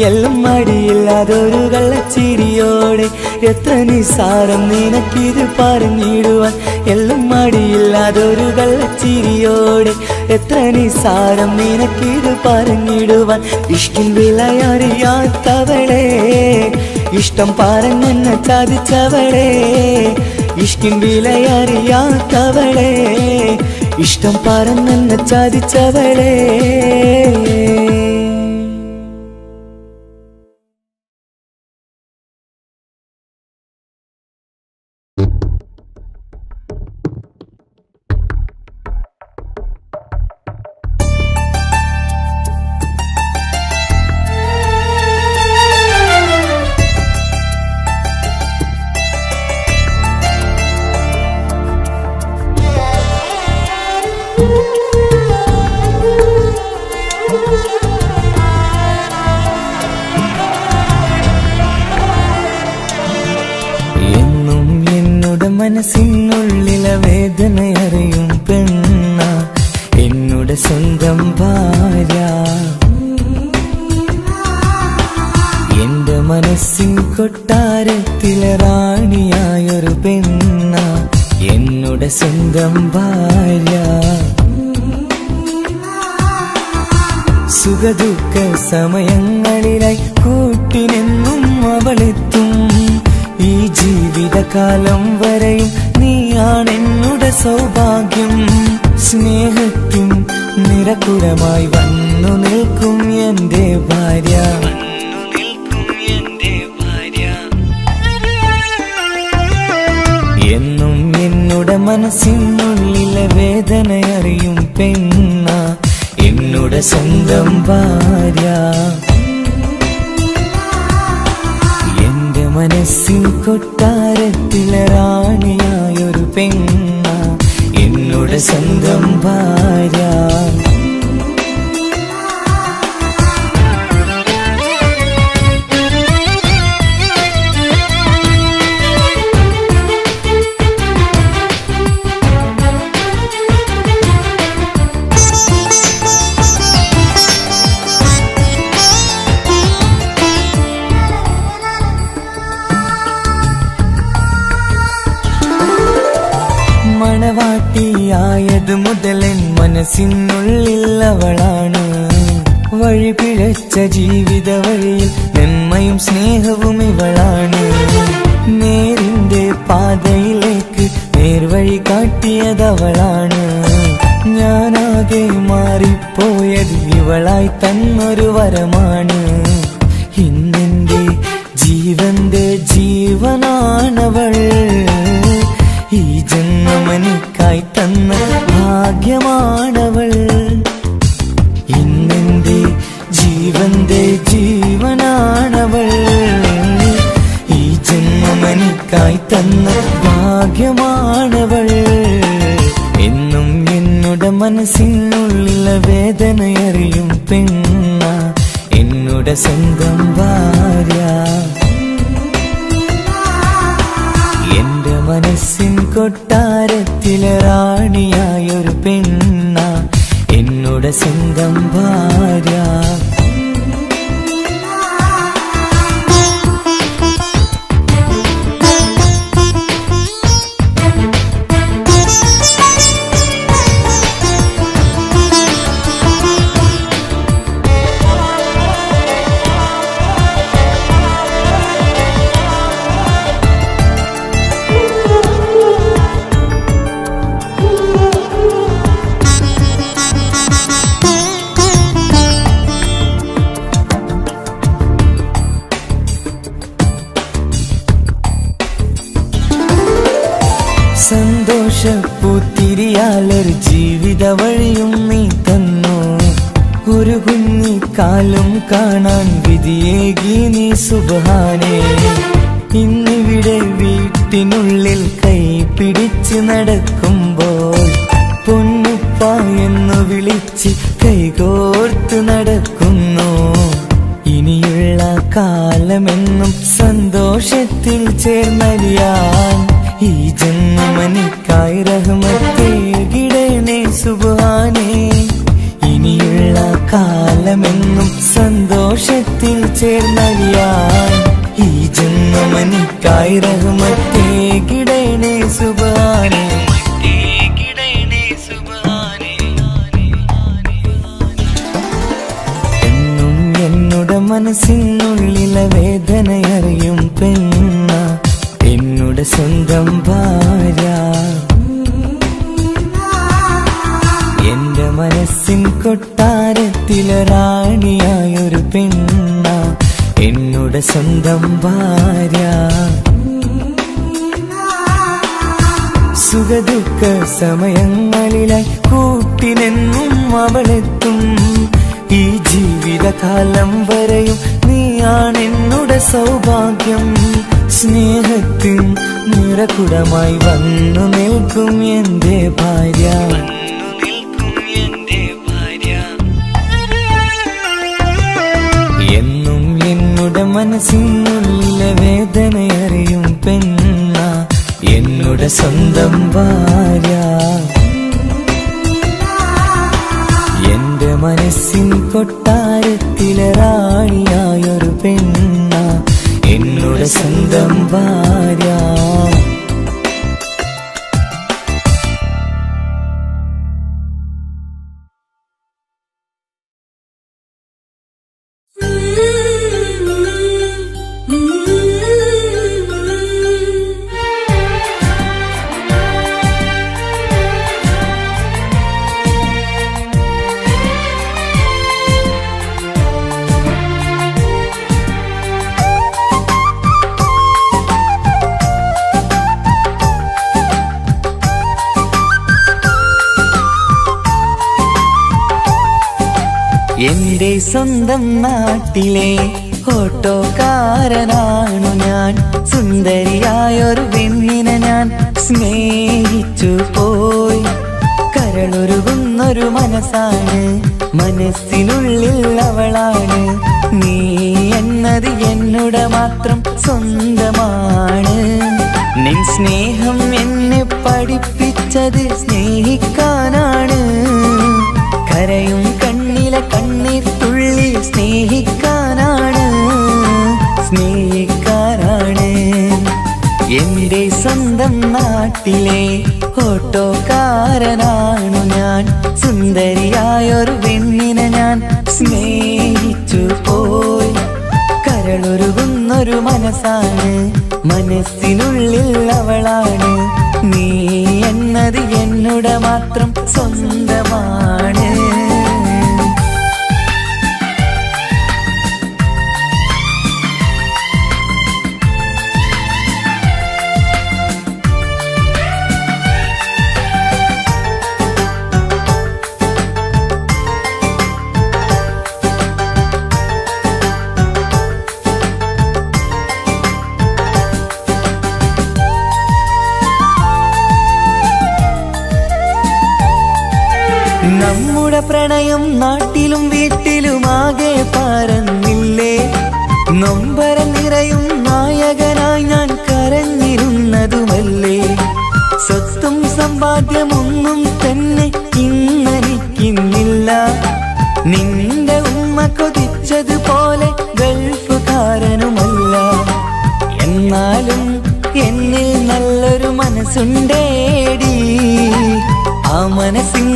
Speaker 5: എല്ലാം മടിയില്ലാതൊരു കള്ളച്ചിരിയോടെ, എത്ര നിസാരം നിനക്കിത് പറഞ്ഞിടുവാൻ. എല്ലാം മടിയില്ലാതൊരു കള്ളച്ചിരിയോടെ, എത്ര നിസാരം നിനക്കിത് പറഞ്ഞിടുവാൻ. ഇഷ്കിൻ വിലയറിയാത്തവളെ, ഇഷ്ടം പറഞ്ഞെന്നെ ചതിച്ചവളെ, ഇഷ്കിൻ വിലയറിയാത്തവളെ, ഇഷ്ടം പറഞ്ഞെന്നെ ചതിച്ചവളെ. മനസ്സിനുള്ളിലെ വേദനയറിയും പെണ്ണ, എന്നുടെ സ്വന്തം ഭാര്യ. എന്റെ മനസ്സിൻ കൊട്ടാരത്തിലെ റാണിയായൊരു പെണ്ണ, എന്നുടെ സ്വന്തം ഭാര്യ. സുഖദുഃഖ സമയങ്ങളിലായി കൂട്ടിനെന്നും അവളെത്തും. ഈ ജീവിതകാലം വരെയും നീയാണെന്നുടെ സൗഭാഗ്യം. സ്നേഹത്തിൻ നിറകുടമായി വന്നു നിൽക്കും എന്റെ ഭാര്യ. എന്നും എന്നുടെ മനസ്സിനുള്ളിലെ വേദനയറിയും പെണ്ണ എന്നുടെ സ്വന്തം ഭാര്യ. എന്റെ മനസ്സിൻ കൊട്ടാരത്തിലെ റാണിയായൊരു പെണ്ണ എന്നുടെ സ്വന്തം ഭാര്യ. മണവാട്ടിയായത് മുതലൻ മനസ്സിനുള്ളിൽ അവളാണ്. വഴി പിഴച്ച ജീവിത വഴിയിൽ നന്മയും സ്നേഹവും ഇവളാണ്. നേരിന്റെ പാതയിലേക്ക് നേർവഴി കാട്ടിയതവളാണ്. ഞാനാകെ മാറിപ്പോയത് ഇവളായി തന്നൊരു വരമാണ്. ഇന്നെന്റെ ജീവന്റെ ജീവനാണവൾ. ഈ ജന്മമെനിക്കായി തന്ന ഭാഗ്യമാണവൾ. ഇന്നെന്റെ ജീവന്റെ ജീവനാണവൾ. ഈ ജന്മമെനിക്കായി തന്ന ഭാഗ്യമാണവൾ. എന്നും എന്നുടെ മനസ്സിനുള്ളിലെ വേദനയറിയും പെണ്ണ എന്നുടെ സ്വന്തം ഭാര്യ. എന്റെ മനസ്സിൻ കൊട്ടാരത്തിലെ റാണിയായൊരു പെണ്ണ എന്നുടെ സ്വന്തം ഭാര്യ. സന്തോഷപ്പൂത്തിരിയാലൊരു ജീവിത വഴിയും നീ തന്നു. ഒരു കുഞ്ഞിക്കാലും കാണാൻ വിധിയേകി നീ സുബ്ഹാനേ. ഇന്നിവിടെ വീട്ടിനുള്ളിൽ കൈ പിടിച്ച് നടക്കുമ്പോൾ പൊന്നുപ്പ എന്നു വിളിച്ച് കൈകോർത്ത് നടക്കുന്നു. ഇനിയുള്ള കാലമെന്നും സന്തോഷത്തിൽ ചേർന്നലിയാൻ ഈ ജന്മമെനിക്കായി റഹ്മത്തേകിടണേ സുബ്ഹാനേ. ഇനിയുള്ള കാലമെന്നും സന്തോഷത്തിൽ ചേർന്നലിയാൻ ഈ ജന്മമെനിക്കായി റഹ്മത്തേകിടണേ സുബ്ഹാനേ. എന്നും എന്നുടെ മനസ്സിനുള്ളിലെ വേദനയറിയും പെണ്ണ എന്നുടെ സ്വന്തം ഭാര്യ. എന്റെ മനസ്സിൻ കൊട്ടാരത്തിലെ റാണിയായൊരു പെണ്ണ എന്നുടെ സ്വന്തം ഭാര്യ. സുഖദുഃഖ സമയങ്ങളിലായി കൂട്ടിനെന്നും അവളെത്തും. ഈ ജീവിതകാലം വരെയും നീയാണെന്നുടെ സൗഭാഗ്യം. സ്നേഹത്തിൻ നിറകുടമായി വന്നു നിൽക്കും എന്റെ ഭാര്യ. എന്നും എന്നുടെ മനസ്സിനുള്ളിലെ വേദനയറിയും പെണ്ണ എന്നുടെ സ്വന്തം ഭാര്യ. എന്റെ മനസ്സിൻ കൊട്ടാരത്തിലെ റാണിയായൊരു പെണ്ണ എന്നുടെ സ്വന്തം ഭാര്യ. എൻ്റെ സ്വന്തം നാട്ടിലെ ഓട്ടോക്കാരനാണു ഞാൻ. സുന്ദരിയായൊരു പെണ്ണിനെ ഞാൻ സ്നേഹിച്ചു പോയി. കരളൊരുകുന്നൊരു മനസ്സാണ്, മനസ്സിനുള്ളിൽ അവളാണ്. നീ എന്നത് എന്നുടെ മാത്രം സ്വന്തമാണ്. നിൻ സ്നേഹം എന്നെ പഠിപ്പിച്ചത് സ്നേഹിക്കാനാണ്. കരയും കണ്ണിലെ കണ്ണീർ തുള്ളി സ്നേഹിക്കാനാണ്, സ്നേഹിക്കാനാണ്. എൻ്റെ സ്വന്തം നാട്ടിലെ ഓട്ടോക്കാരനാണു ഞാൻ. സുന്ദരിയായൊരു പെണ്ണിനെ ഞാൻ സ്നേഹിച്ചു പോയി. കരളൊരുകുന്നൊരു മനസ്സാണ്, മനസ്സിനുള്ളിൽ അവളാണ്. നീ എന്നത് എന്നുടെ മാത്രം സ്വന്തമാണ്. നമ്മുടെ പ്രണയം നാട്ടിലും വീട്ടിലുമാകെ പരന്നില്ലേ. നൊമ്പര നിറയും നായകനായി ഞാൻ കരഞ്ഞിരുന്നതുമല്ലേ. സ്വത്തും സമ്പാദ്യമൊന്നും തന്നെ ഇന്നെനിക്കിന്നില്ല. നിന്റെ ഉമ്മ കൊതിച്ചതുപോലെ ഗൾഫുകാരനുമല്ല. എന്നാലും എന്നിൽ നല്ലൊരു മനസ്സുണ്ടേടി. ആ മനസ്സിൻ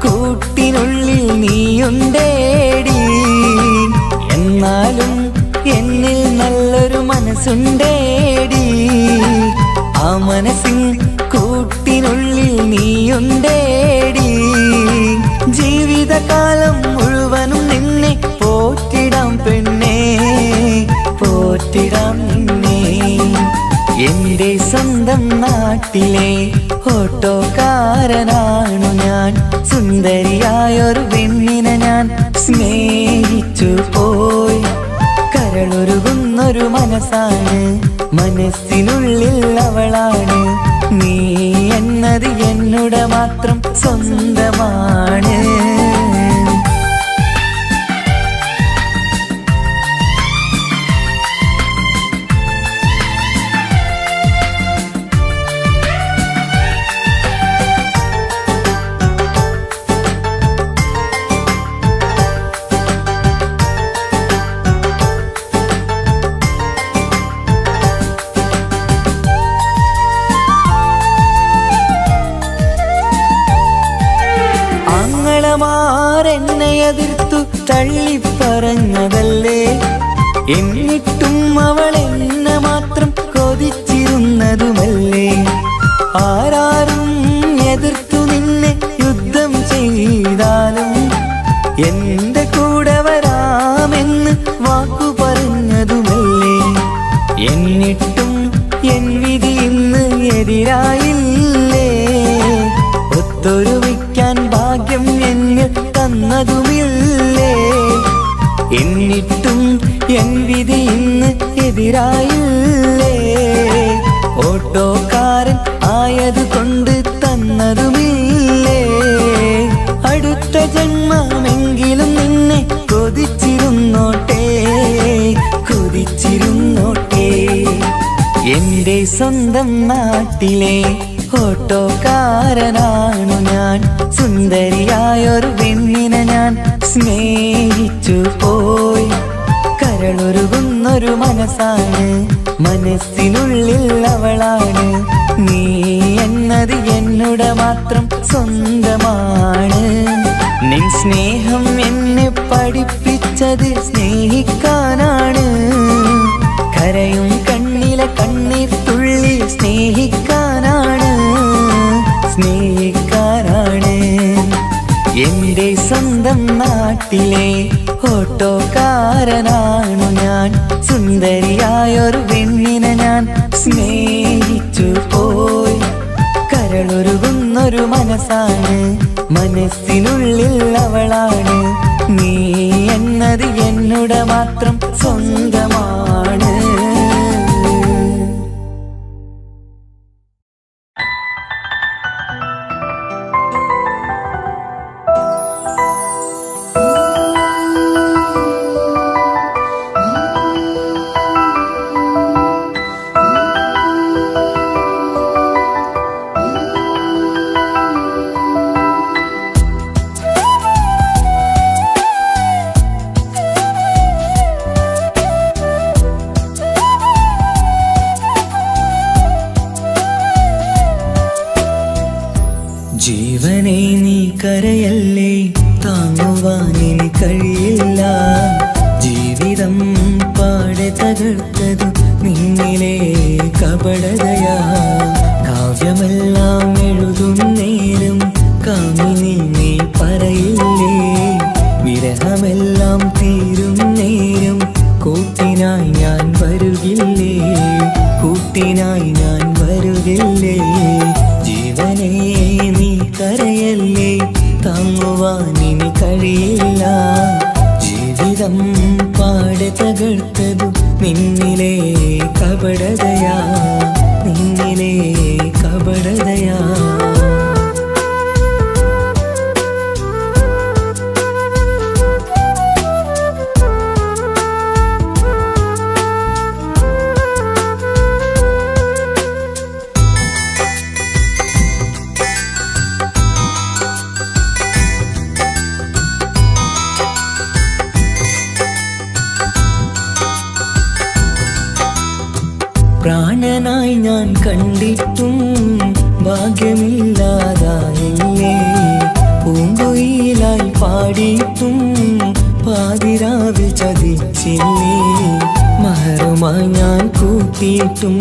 Speaker 5: കൂട്ടിനുള്ളിൽ നീയുണ്ടേടി. എന്നാലും എന്നിൽ നല്ലൊരു മനസ്സുണ്ടേടി. ആ മനസ്സിൻ കൂട്ടിനുള്ളിൽ നീയുണ്ടേടി. ജീവിതകാലം മുഴുവനും നിന്നെ പോറ്റിടാം പെണ്ണേ, പോറ്റിടാം നിന്നെ. എൻ്റെ സ്വന്തം നാട്ടിലെ ഓട്ടോക്കാരനാണു ഞാൻ. സുന്ദരിയായൊരു പെണ്ണിനെ ഞാൻ സ്നേഹിച്ചു പോയി. കരളൊരുകുന്നൊരു മനസ്സാണ്, മനസ്സിനുള്ളിൽ അവളാണ്. നീ എന്നത് എന്നുടെ മാത്രം സ്വന്തമാണ്. എന്നെ എതിർത്തു തള്ളിപ്പറഞ്ഞതല്ലേ. എന്നിട്ടും അവൾ എന്നെ മാത്രം കൊതിച്ചിരുന്നതുമല്ലേ. ആരാരും എതിർത്തു നിന്നെ യുദ്ധം ചെയ്താലും എന്റെ കൂടെ വരാമെന്ന് വാക്കു പറഞ്ഞതുമല്ലേ. എന്നിട്ടും എൻ വിധി ഇന്ന് എതിരായില്ലേ. ഒത്തൊരുമിക്കാൻ ഭാഗ്യം എന്നിൽ തന്നതുമില്ലേ. എന്നിട്ടും എൻ വിധി ഇന്ന് എതിരായില്ലേ. ഓട്ടോക്കാരൻ ആയതുകൊണ്ട് തന്നതുമില്ലേ. അടുത്ത ജന്മമെങ്കിലും നിന്നെ കൊതിച്ചിരുന്നോട്ടെ, കൊതിച്ചിരുന്നോട്ടെ. എൻ്റെ സ്വന്തം നാട്ടിലെ ഓട്ടോക്കാരനാണു ഞാൻ. സുന്ദരിയായൊരു പെണ്ണിനെ ഞാൻ സ്നേഹിച്ചു പോയി. കരളൊരുകുന്നൊരു മനസ്സാണ്, മനസ്സിനുള്ളിൽ അവളാണ്. നീ എന്നത് എന്നുടെ മാത്രം സ്വന്തമാണ്. നിൻ സ്നേഹം എന്നെ പഠിപ്പിച്ചത് സ്നേഹിക്കാനാണ്. കരയും കണ്ണിലെ കണ്ണീർ തുള്ളി സ്നേഹിക്കാനാണ്, സ്നേഹിക്കാനാണ്. എൻ്റെ സ്വന്തം നാട്ടിലെ ഓട്ടോക്കാരനാണു ഞാൻ. സുന്ദരിയായൊരു പെണ്ണിനെ ഞാൻ സ്നേഹിച്ചു പോയി. കരളൊരുകുന്നൊരു മനസ്സാണ്, മനസ്സിനുള്ളിൽ അവളാണ്. നീ എന്നത് എന്നോട് മാത്രം സ്വന്തമാണ്. ജീവനെ നീ കരയല്ലേ, താങ്ങുവാനിനി കഴിയില്ല. ജീവിതം പാടെ തകർത്തതു നിന്നിലെ കപടതയാ. കാവ്യമെല്ലാം എഴുതുന്നേരം കാമിനി നീ പറയില്ലേ, വിരഹമെല്ലാം തീരും നേരം കൂട്ടിനായി ഞാൻ വരുകില്ലേ, കൂട്ടിനായി ഞാൻ വരുകില്ലേ. ജീവനേ നീ കരയല്ലേ, താങ്ങുവാനിനി കഴിയില്ല. ജീവിതം പാടെ തകർത്തതു നിന്നിലെ കപടതയാ, നിന്നിലെ കപടതയാ. പ്രാണനായി ഞാൻ കണ്ടിട്ടും ഭാഗ്യമില്ലാതായില്ലേ, പൂങ്കുയിലായി പാടിയിട്ടും പാതിരാവിൽ ചതിച്ചില്ലേ. മഹറുമായി ഞാൻ കൂട്ടിയിട്ടും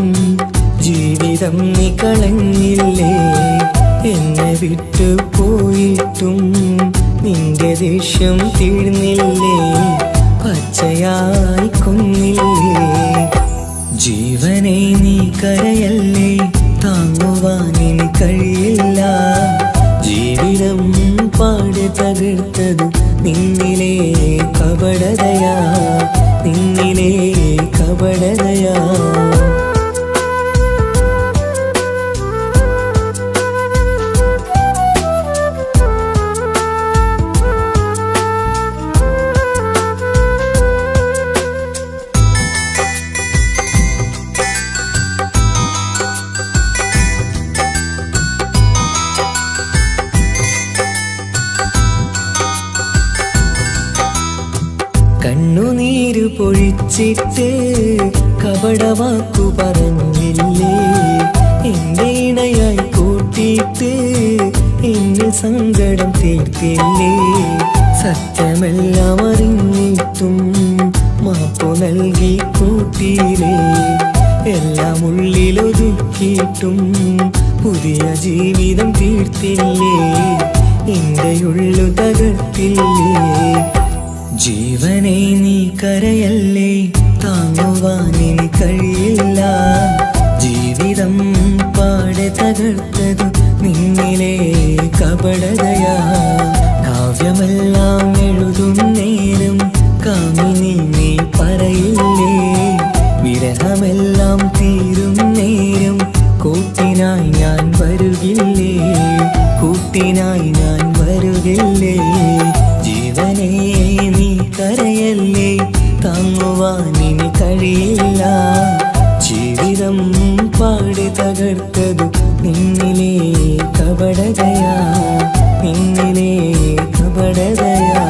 Speaker 5: ജീവിതം നീ കളഞ്ഞില്ലേ, എന്നെ വിട്ടു പോയിട്ടും നിന്റെ ദേഷ്യം തീർന്നില്ലേ, പച്ചയായി കൊന്നില്ലേ. ജീവനെ നീ കരയല്ലേ, താങ്ങുവാനിനി കഴിയില്ല. ജീവിതം പാടെ തകർത്തതു നിന്നിലെ കപടതയാ, നിന്നിലെ കപടതയാ. കണ്ണുനീര് പൊഴിച്ചിട്ട് കപടവാക്കു പറഞ്ഞില്ലേ, എന്റെ ഇണയായി കൂട്ടിയിട്ട് എന്നിൽ സങ്കടം തീർത്തില്ലേ. സത്യമെല്ലാം അറിഞ്ഞിട്ടും മാപ്പു നൽകി കൂട്ടിയില്ലേ, എല്ലാം ഉള്ളിലൊതുക്കിയിട്ടും പുതിയ ജീവിതം തീർത്തില്ലേ, എന്റെ ഉള്ളു തകർത്തില്ലേ. ജീവനെ നീ കരയല്ലേ, താങ്ങുവാനിനി കഴിയില്ല. ജീവിതം പാടെ തകർത്തതു നിന്നിലെ കപടതയാ. കാവ്യമെല്ലാം എഴുതുന്നേരം കാമിനി നീ പറയില്ലേ, വിരഹമെല്ലാം തീരും നേരം കൂട്ടിനായി ഞാൻ വരുകില്ലേ, കൂട്ടിനായി ഞാൻ വരുകില്ലേ. ജീവനേ നീ കരയല്ലേ, താങ്ങുവാനിനി കഴിയില്ല. ജീവിതം പാടെ തകർത്തതു നിന്നിലെ കപടതയാ, നിന്നിലെ കപടതയാ.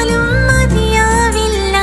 Speaker 1: ും മതിയാവില്ല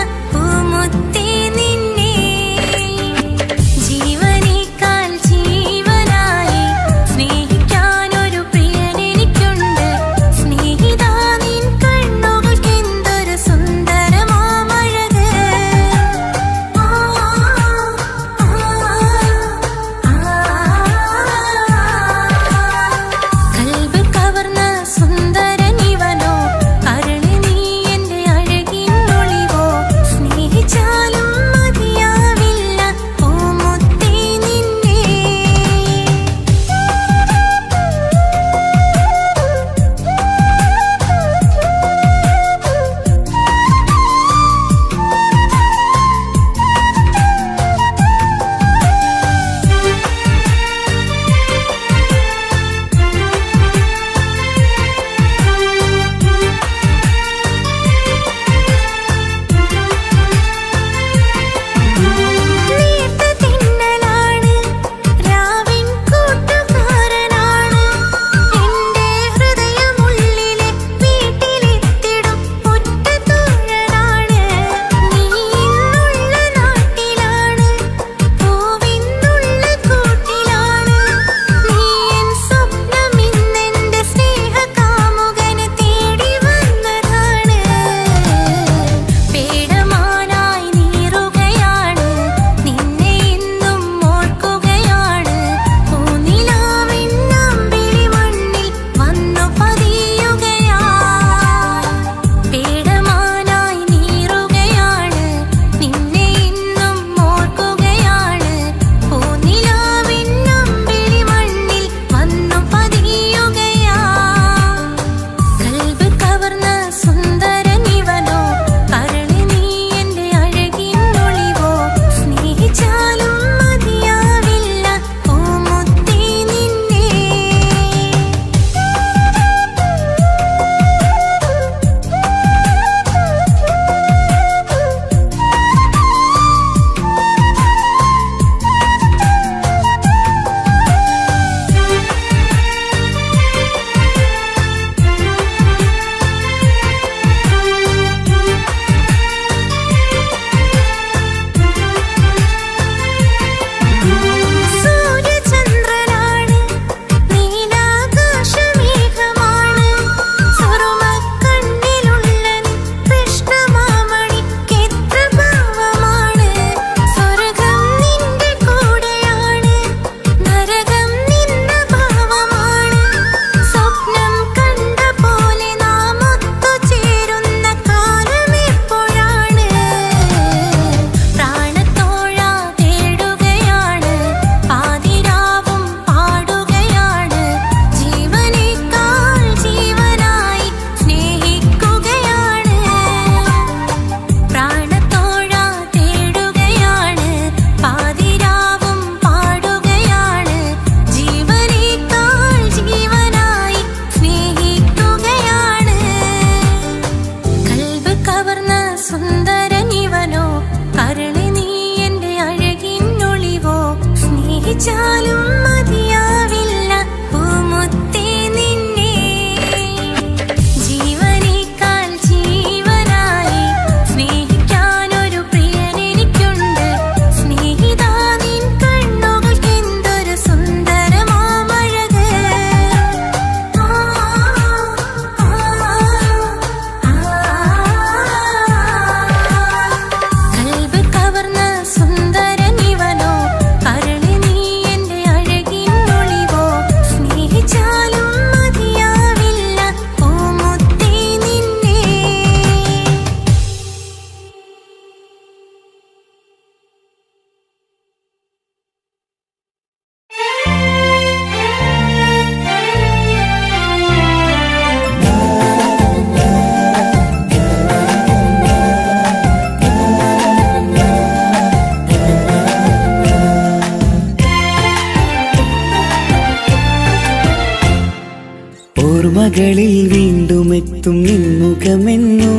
Speaker 5: ഓർമ്മകളിൽ വീണ്ടും എത്തും നിൻമുഖമെന്നും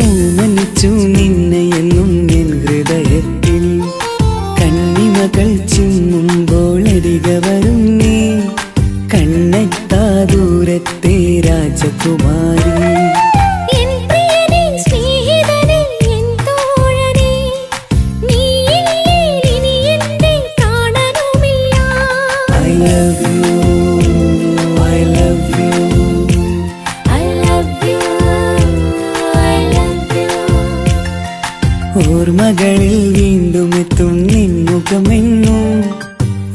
Speaker 5: ഓമനിച്ചു നിന്നെ എന്നും എൻ ഹൃദയത്തിൽ കണ്ണിമകൾ ചിമ്മുമ്പോൾ അരികെ വരും നീ കണ്ണെത്താ ദൂരത്തെ രാജകുമാരി
Speaker 1: എൻ പ്രിയനേ സ്നേഹിതനേ എൻ തോഴനേ നീയില്ലേ ഇനി എന്നെ കാണാനുമില്ല
Speaker 5: I love you, I love you.
Speaker 1: I love you, I love you.
Speaker 5: ഓർമ്മകളിൽ വീണ്ടും എത്തും നിൻമുഖമെന്നും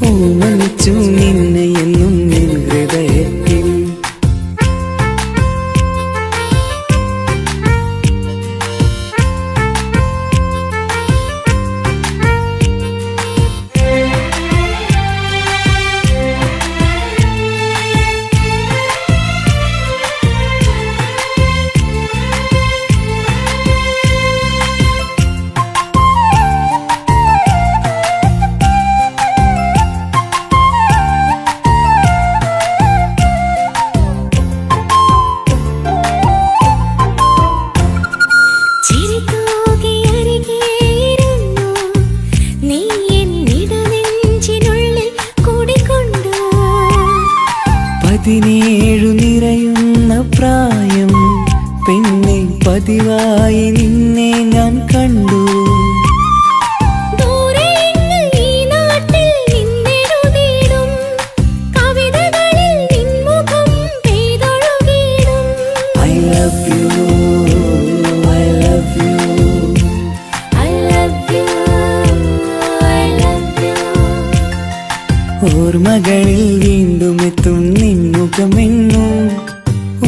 Speaker 5: ഓമനിച്ചു നിന്നെ എന്നും എൻ ഹൃദയത്തിൽ
Speaker 1: ചിരിതൂകിയരികെയിരുന്നു നീ എന്നിടനെഞ്ചിനുള്ളിൽ കുടികൊണ്ടു
Speaker 5: 17 നിറയുന്ന പ്രായം പെണ്ണെ പതിവായി നിന്നെ ഞാൻ കണ്ടു
Speaker 1: ദൂരെയെങ്ങ് ഈ നാട്ടിൽ നിന്നെഴുതിയിടും കവിതകളിൽ നിൻമുഖം പെയ്തൊഴുകിയിടും
Speaker 5: I love you, I love you.
Speaker 1: I love you, I love you.
Speaker 5: ഓർമ്മകളിൽ വീണ്ടും എത്തും നിൻമുഖമെന്നും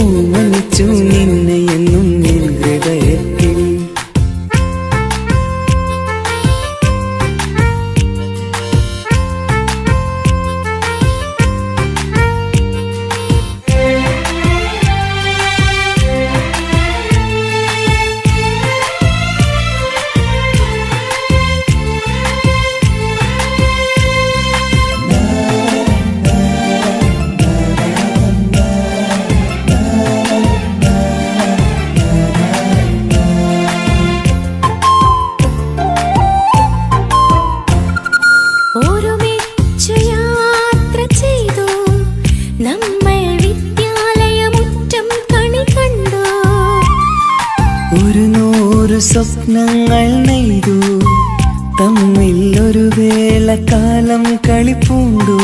Speaker 5: ഓമനിച്ചു നിന്നെ എന്നും എൻ ഹൃദയത്തിൽ
Speaker 1: ഒരുമിച്ചു യാത്ര ചെയ്തു നമ്മൾ വിദ്യാലയമുറ്റം കണി കണ്ടു
Speaker 5: 100 സ്വപ്നങ്ങൾ നെയ്തു തമ്മിൽ ഒരു വേളക്കാലം കളിപ്പൂണ്ടു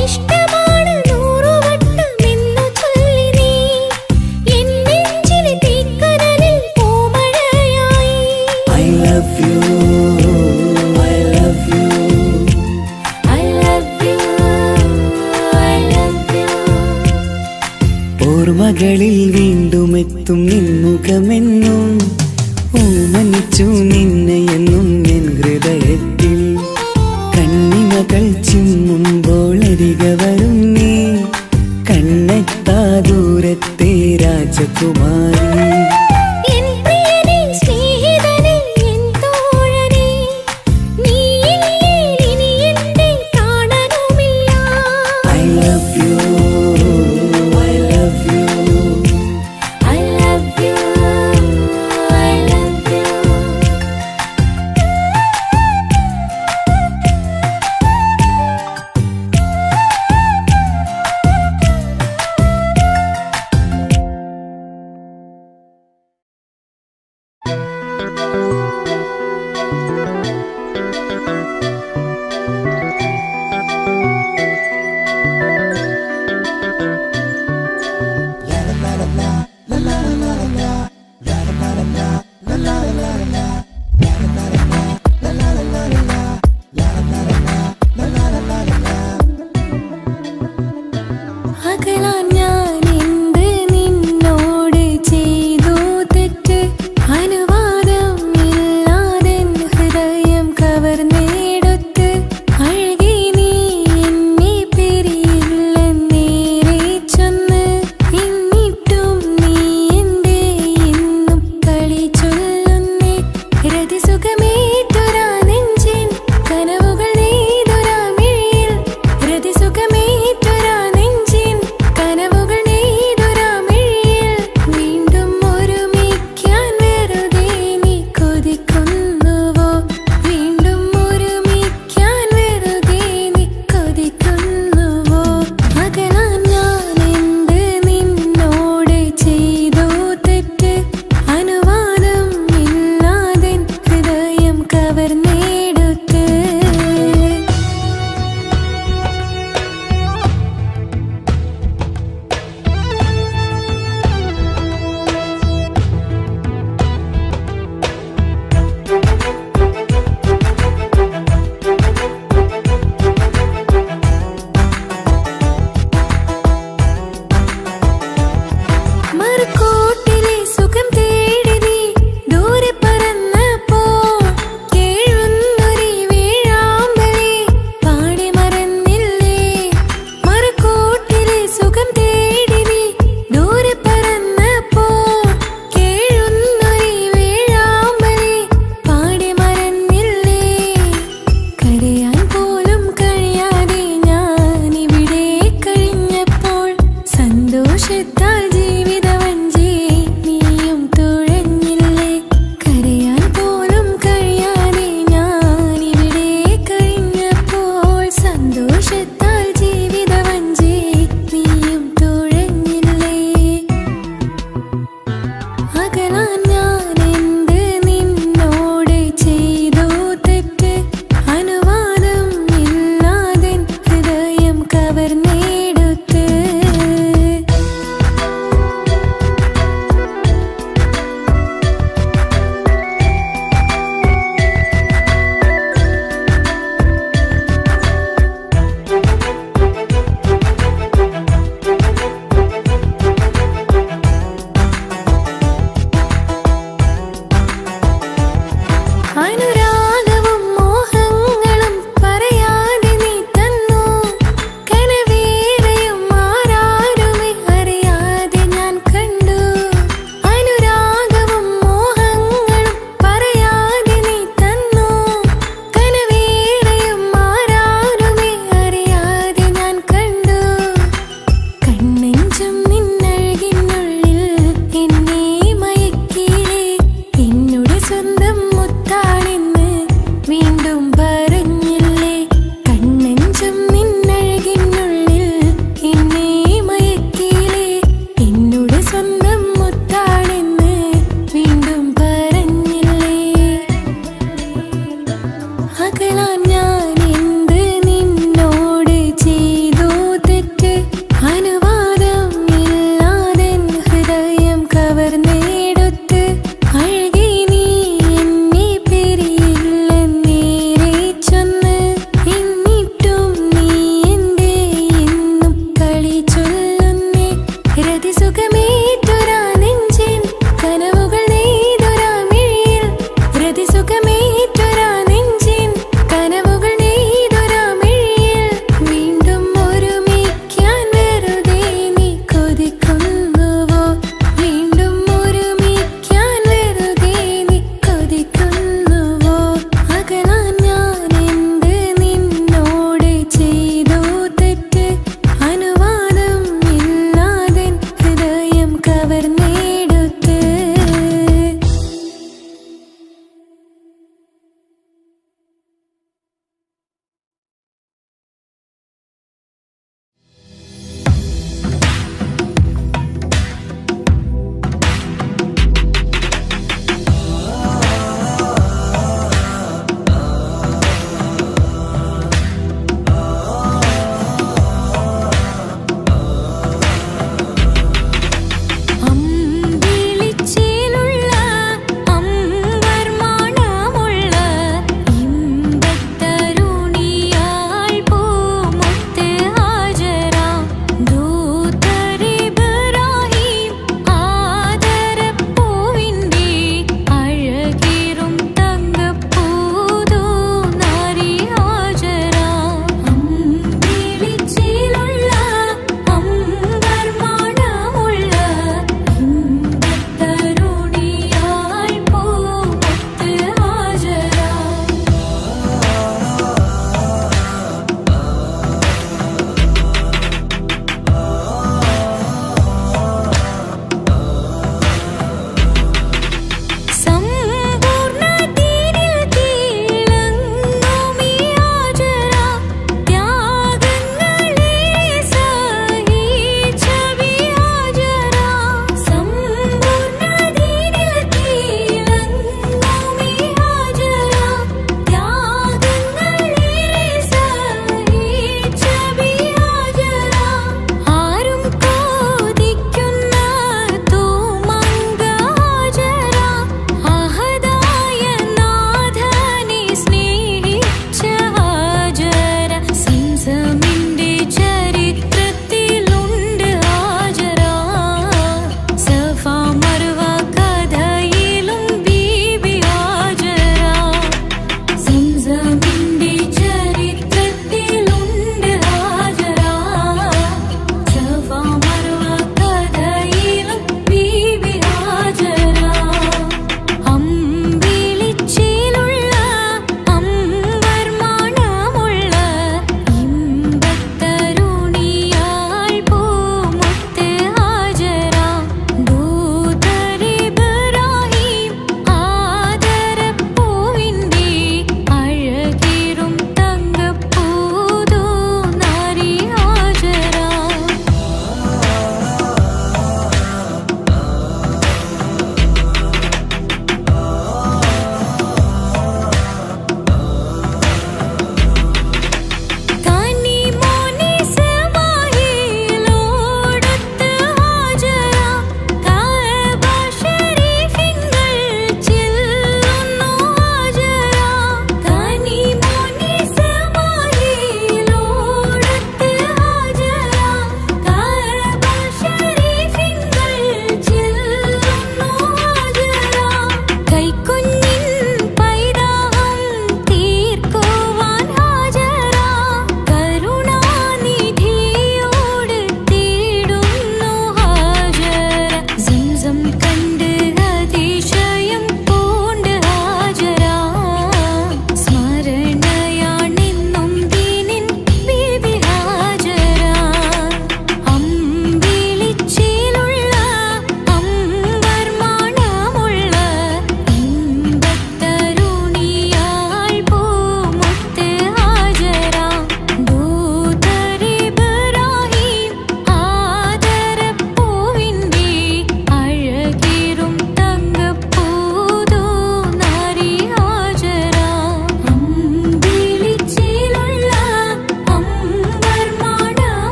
Speaker 1: ഇഷ്ടമാണ് 100 വട്ടമെന്നു ചൊല്ലി നീ എൻ നെഞ്ചിലെ തീക്കനലിൽ പൂമഴയായി
Speaker 5: I love you, I love you.
Speaker 1: I love you, I love you.
Speaker 5: ഓർമ്മകളിൽ വീണ്ടും എത്തും നിൻമുഖമെന്നും ഓമനിച്ചു നിന്നെ എന്നും എൻ ഹൃദയത്തിൽ കണ്ണിമകൾ ചിമ്മുമ്പോൾ അരികെ വരും നീ കണ്ണെത്താ ദൂരത്തെ രാജകുമാരി
Speaker 1: എൻ പ്രിയനേ സ്നേഹിതനേ എൻ തോഴനേ നീയില്ലേ ഇനി എന്നെ കാണാനുമില്ല
Speaker 5: I love you, I love you.
Speaker 1: I love you, I love you.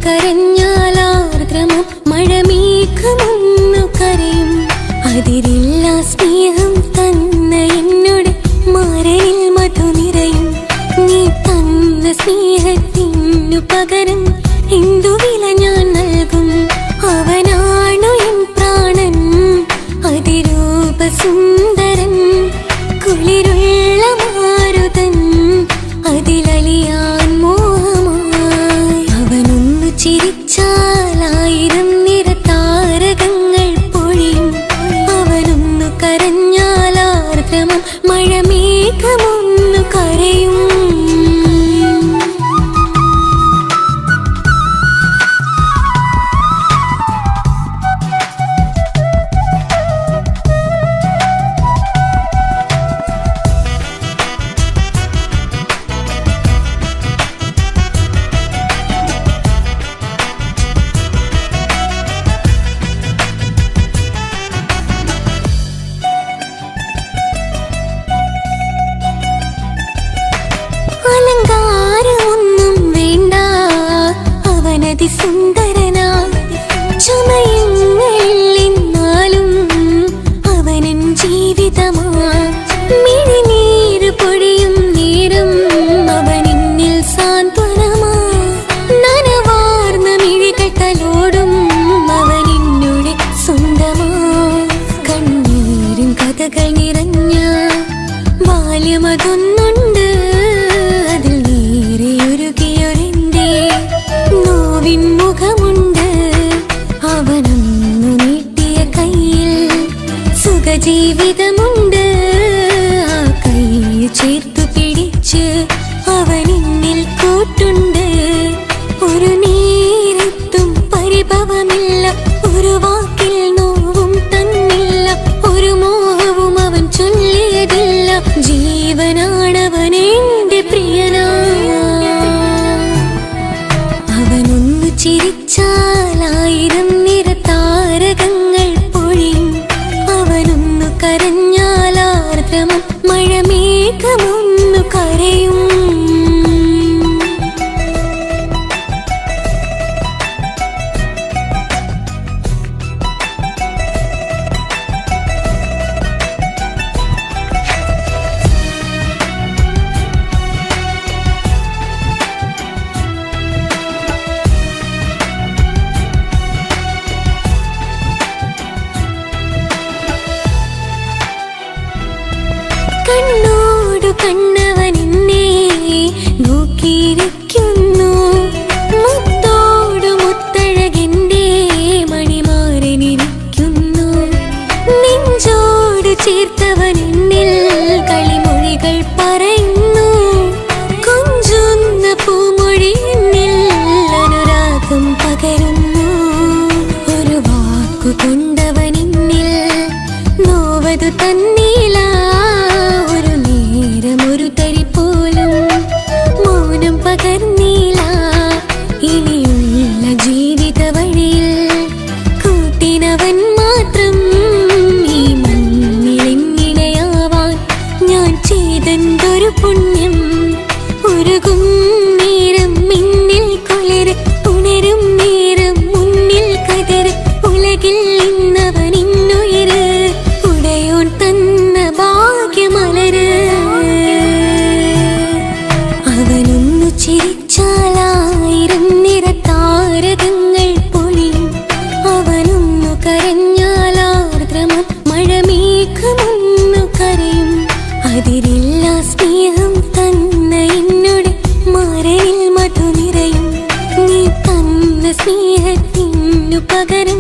Speaker 1: കരഞ്ഞാലാർദ്രമം മഴമേഘമൊന്നു കരയും. അതിരില്ല സ്നേഹം തന്ന എന്നോട് മാരനിൽ മധു നിറയും. നീ തന്ന സ്നേഹത്തിനു പകരം എന്തു വില ഞാൻ നൽകും? അവനാണു എൻ പ്രാണൻ, അതിരൂപസുന്ദരൻ, കുളിരുള്ള മാരുതൻ, അതിലലിയാൻ മോഹമായി. അവനൊന്നു ചിരിച്ചാലായിരം നിറതാരകങ്ങൾ പൊഴിയും. അവനൊന്നു കരഞ്ഞാലാർദ്രമം മഴമേഘമൊന്നു കരയും. അലങ്കാരമൊന്നും വേണ്ട, അവനതിസുന്ദരനാ. ചമയങ്ങളിൽ എന്നാലും അവനൻ ജീവിതമാ. മിഴിനീര് പൊഴിയും നേരം അവനെന്നിൽ സാന്ത്വനമാ. നനവാർന്ന മിഴികട്ടലോടും അവനെന്നുടെ സ്വന്തമാ. കണ്ണീരിൻ കഥകൾ നിറഞ്ഞ ബാല്യമതൊന്നുണ്ട്, അതിൽ നീരെയൊരുകിയൊരെന്റെ നോവിൻ മുഖമുണ്ട്. അവനൊന്നു നീട്ടിയ കയ്യിൽ സുഖജീവിതമുണ്ട്. ആ കൈ ചേർത്തു പിടിച്ച് അവനെന്നിൽ കൂട്ടുണ്ട്. ഒരു നേരത്തും പരിഭവമില്ല, ഒരു വാക്കിൽ നോവും തന്നില്ല, ഒരു മോഹവും അവൻ ചൊല്ലിയതില്ല. ജീവനാണവനെന്റെ പ്രിയനാ. അവനൊന്നു ചിരിച്ചാലായിരം നിറതാരകങ്ങൾ പൊഴിയും. അവനൊന്നു കരഞ്ഞാലാർദ്രമം മഴമേഘമൊന്നു കരയും. കണ്ണോടു കണ്ണവനെന്നെ നോക്കിയിരിക്കുന്നു. മുത്തോടു മുത്തഴകെന്റെ മണിമാരനിരിക്കുന്നു. നെഞ്ചോട് ചേർത്തവനെന്നിൽ കളിമൊഴികൾ പറയുന്നു. കൊഞ്ചുന്ന പൂമൊഴി എന്നിൽ അനുരാഗം പകരുന്നു. ഒരു വാക്കു കൊണ്ടവനെന്നിൽ നോവതു തന്നില്ല. ഒരു നേരമൊരു തരി പോലും മൗനം പകർന്നില്ല. ഇനിയുള്ള ജീവിത വഴിയിൽ കൂട്ടിനവൻ മാത്രം. ഈ മണ്ണിലെങ്ങിനെയാവാൻ ഞാൻ ചെയ്തെന്തൊരു പുണ്യം. ഉരുകും നേരം മിന്നിൽ കുളിര്, ഉണരും നേരം മുന്നിൽ കതിര്. ഉലകിൽ ഇന്നവൻ ഇന്നുയിര്, ഉടയോൻ തന്ന ഭാഗ്യമലര്. അവനൊന്നു ചിരിച്ചാലായിരം നിറതാരകങ്ങൾ പൊഴിയും. അവനൊന്നു കരഞ്ഞാലാർദ്രമം മഴമേഘമൊന്നു കരയും. അതിരില്ല സ്നേഹം തന്ന എന്നോട് മാരനിൽ മധു നിറയും. നീ തന്ന സ്നേഹത്തിനു പകരം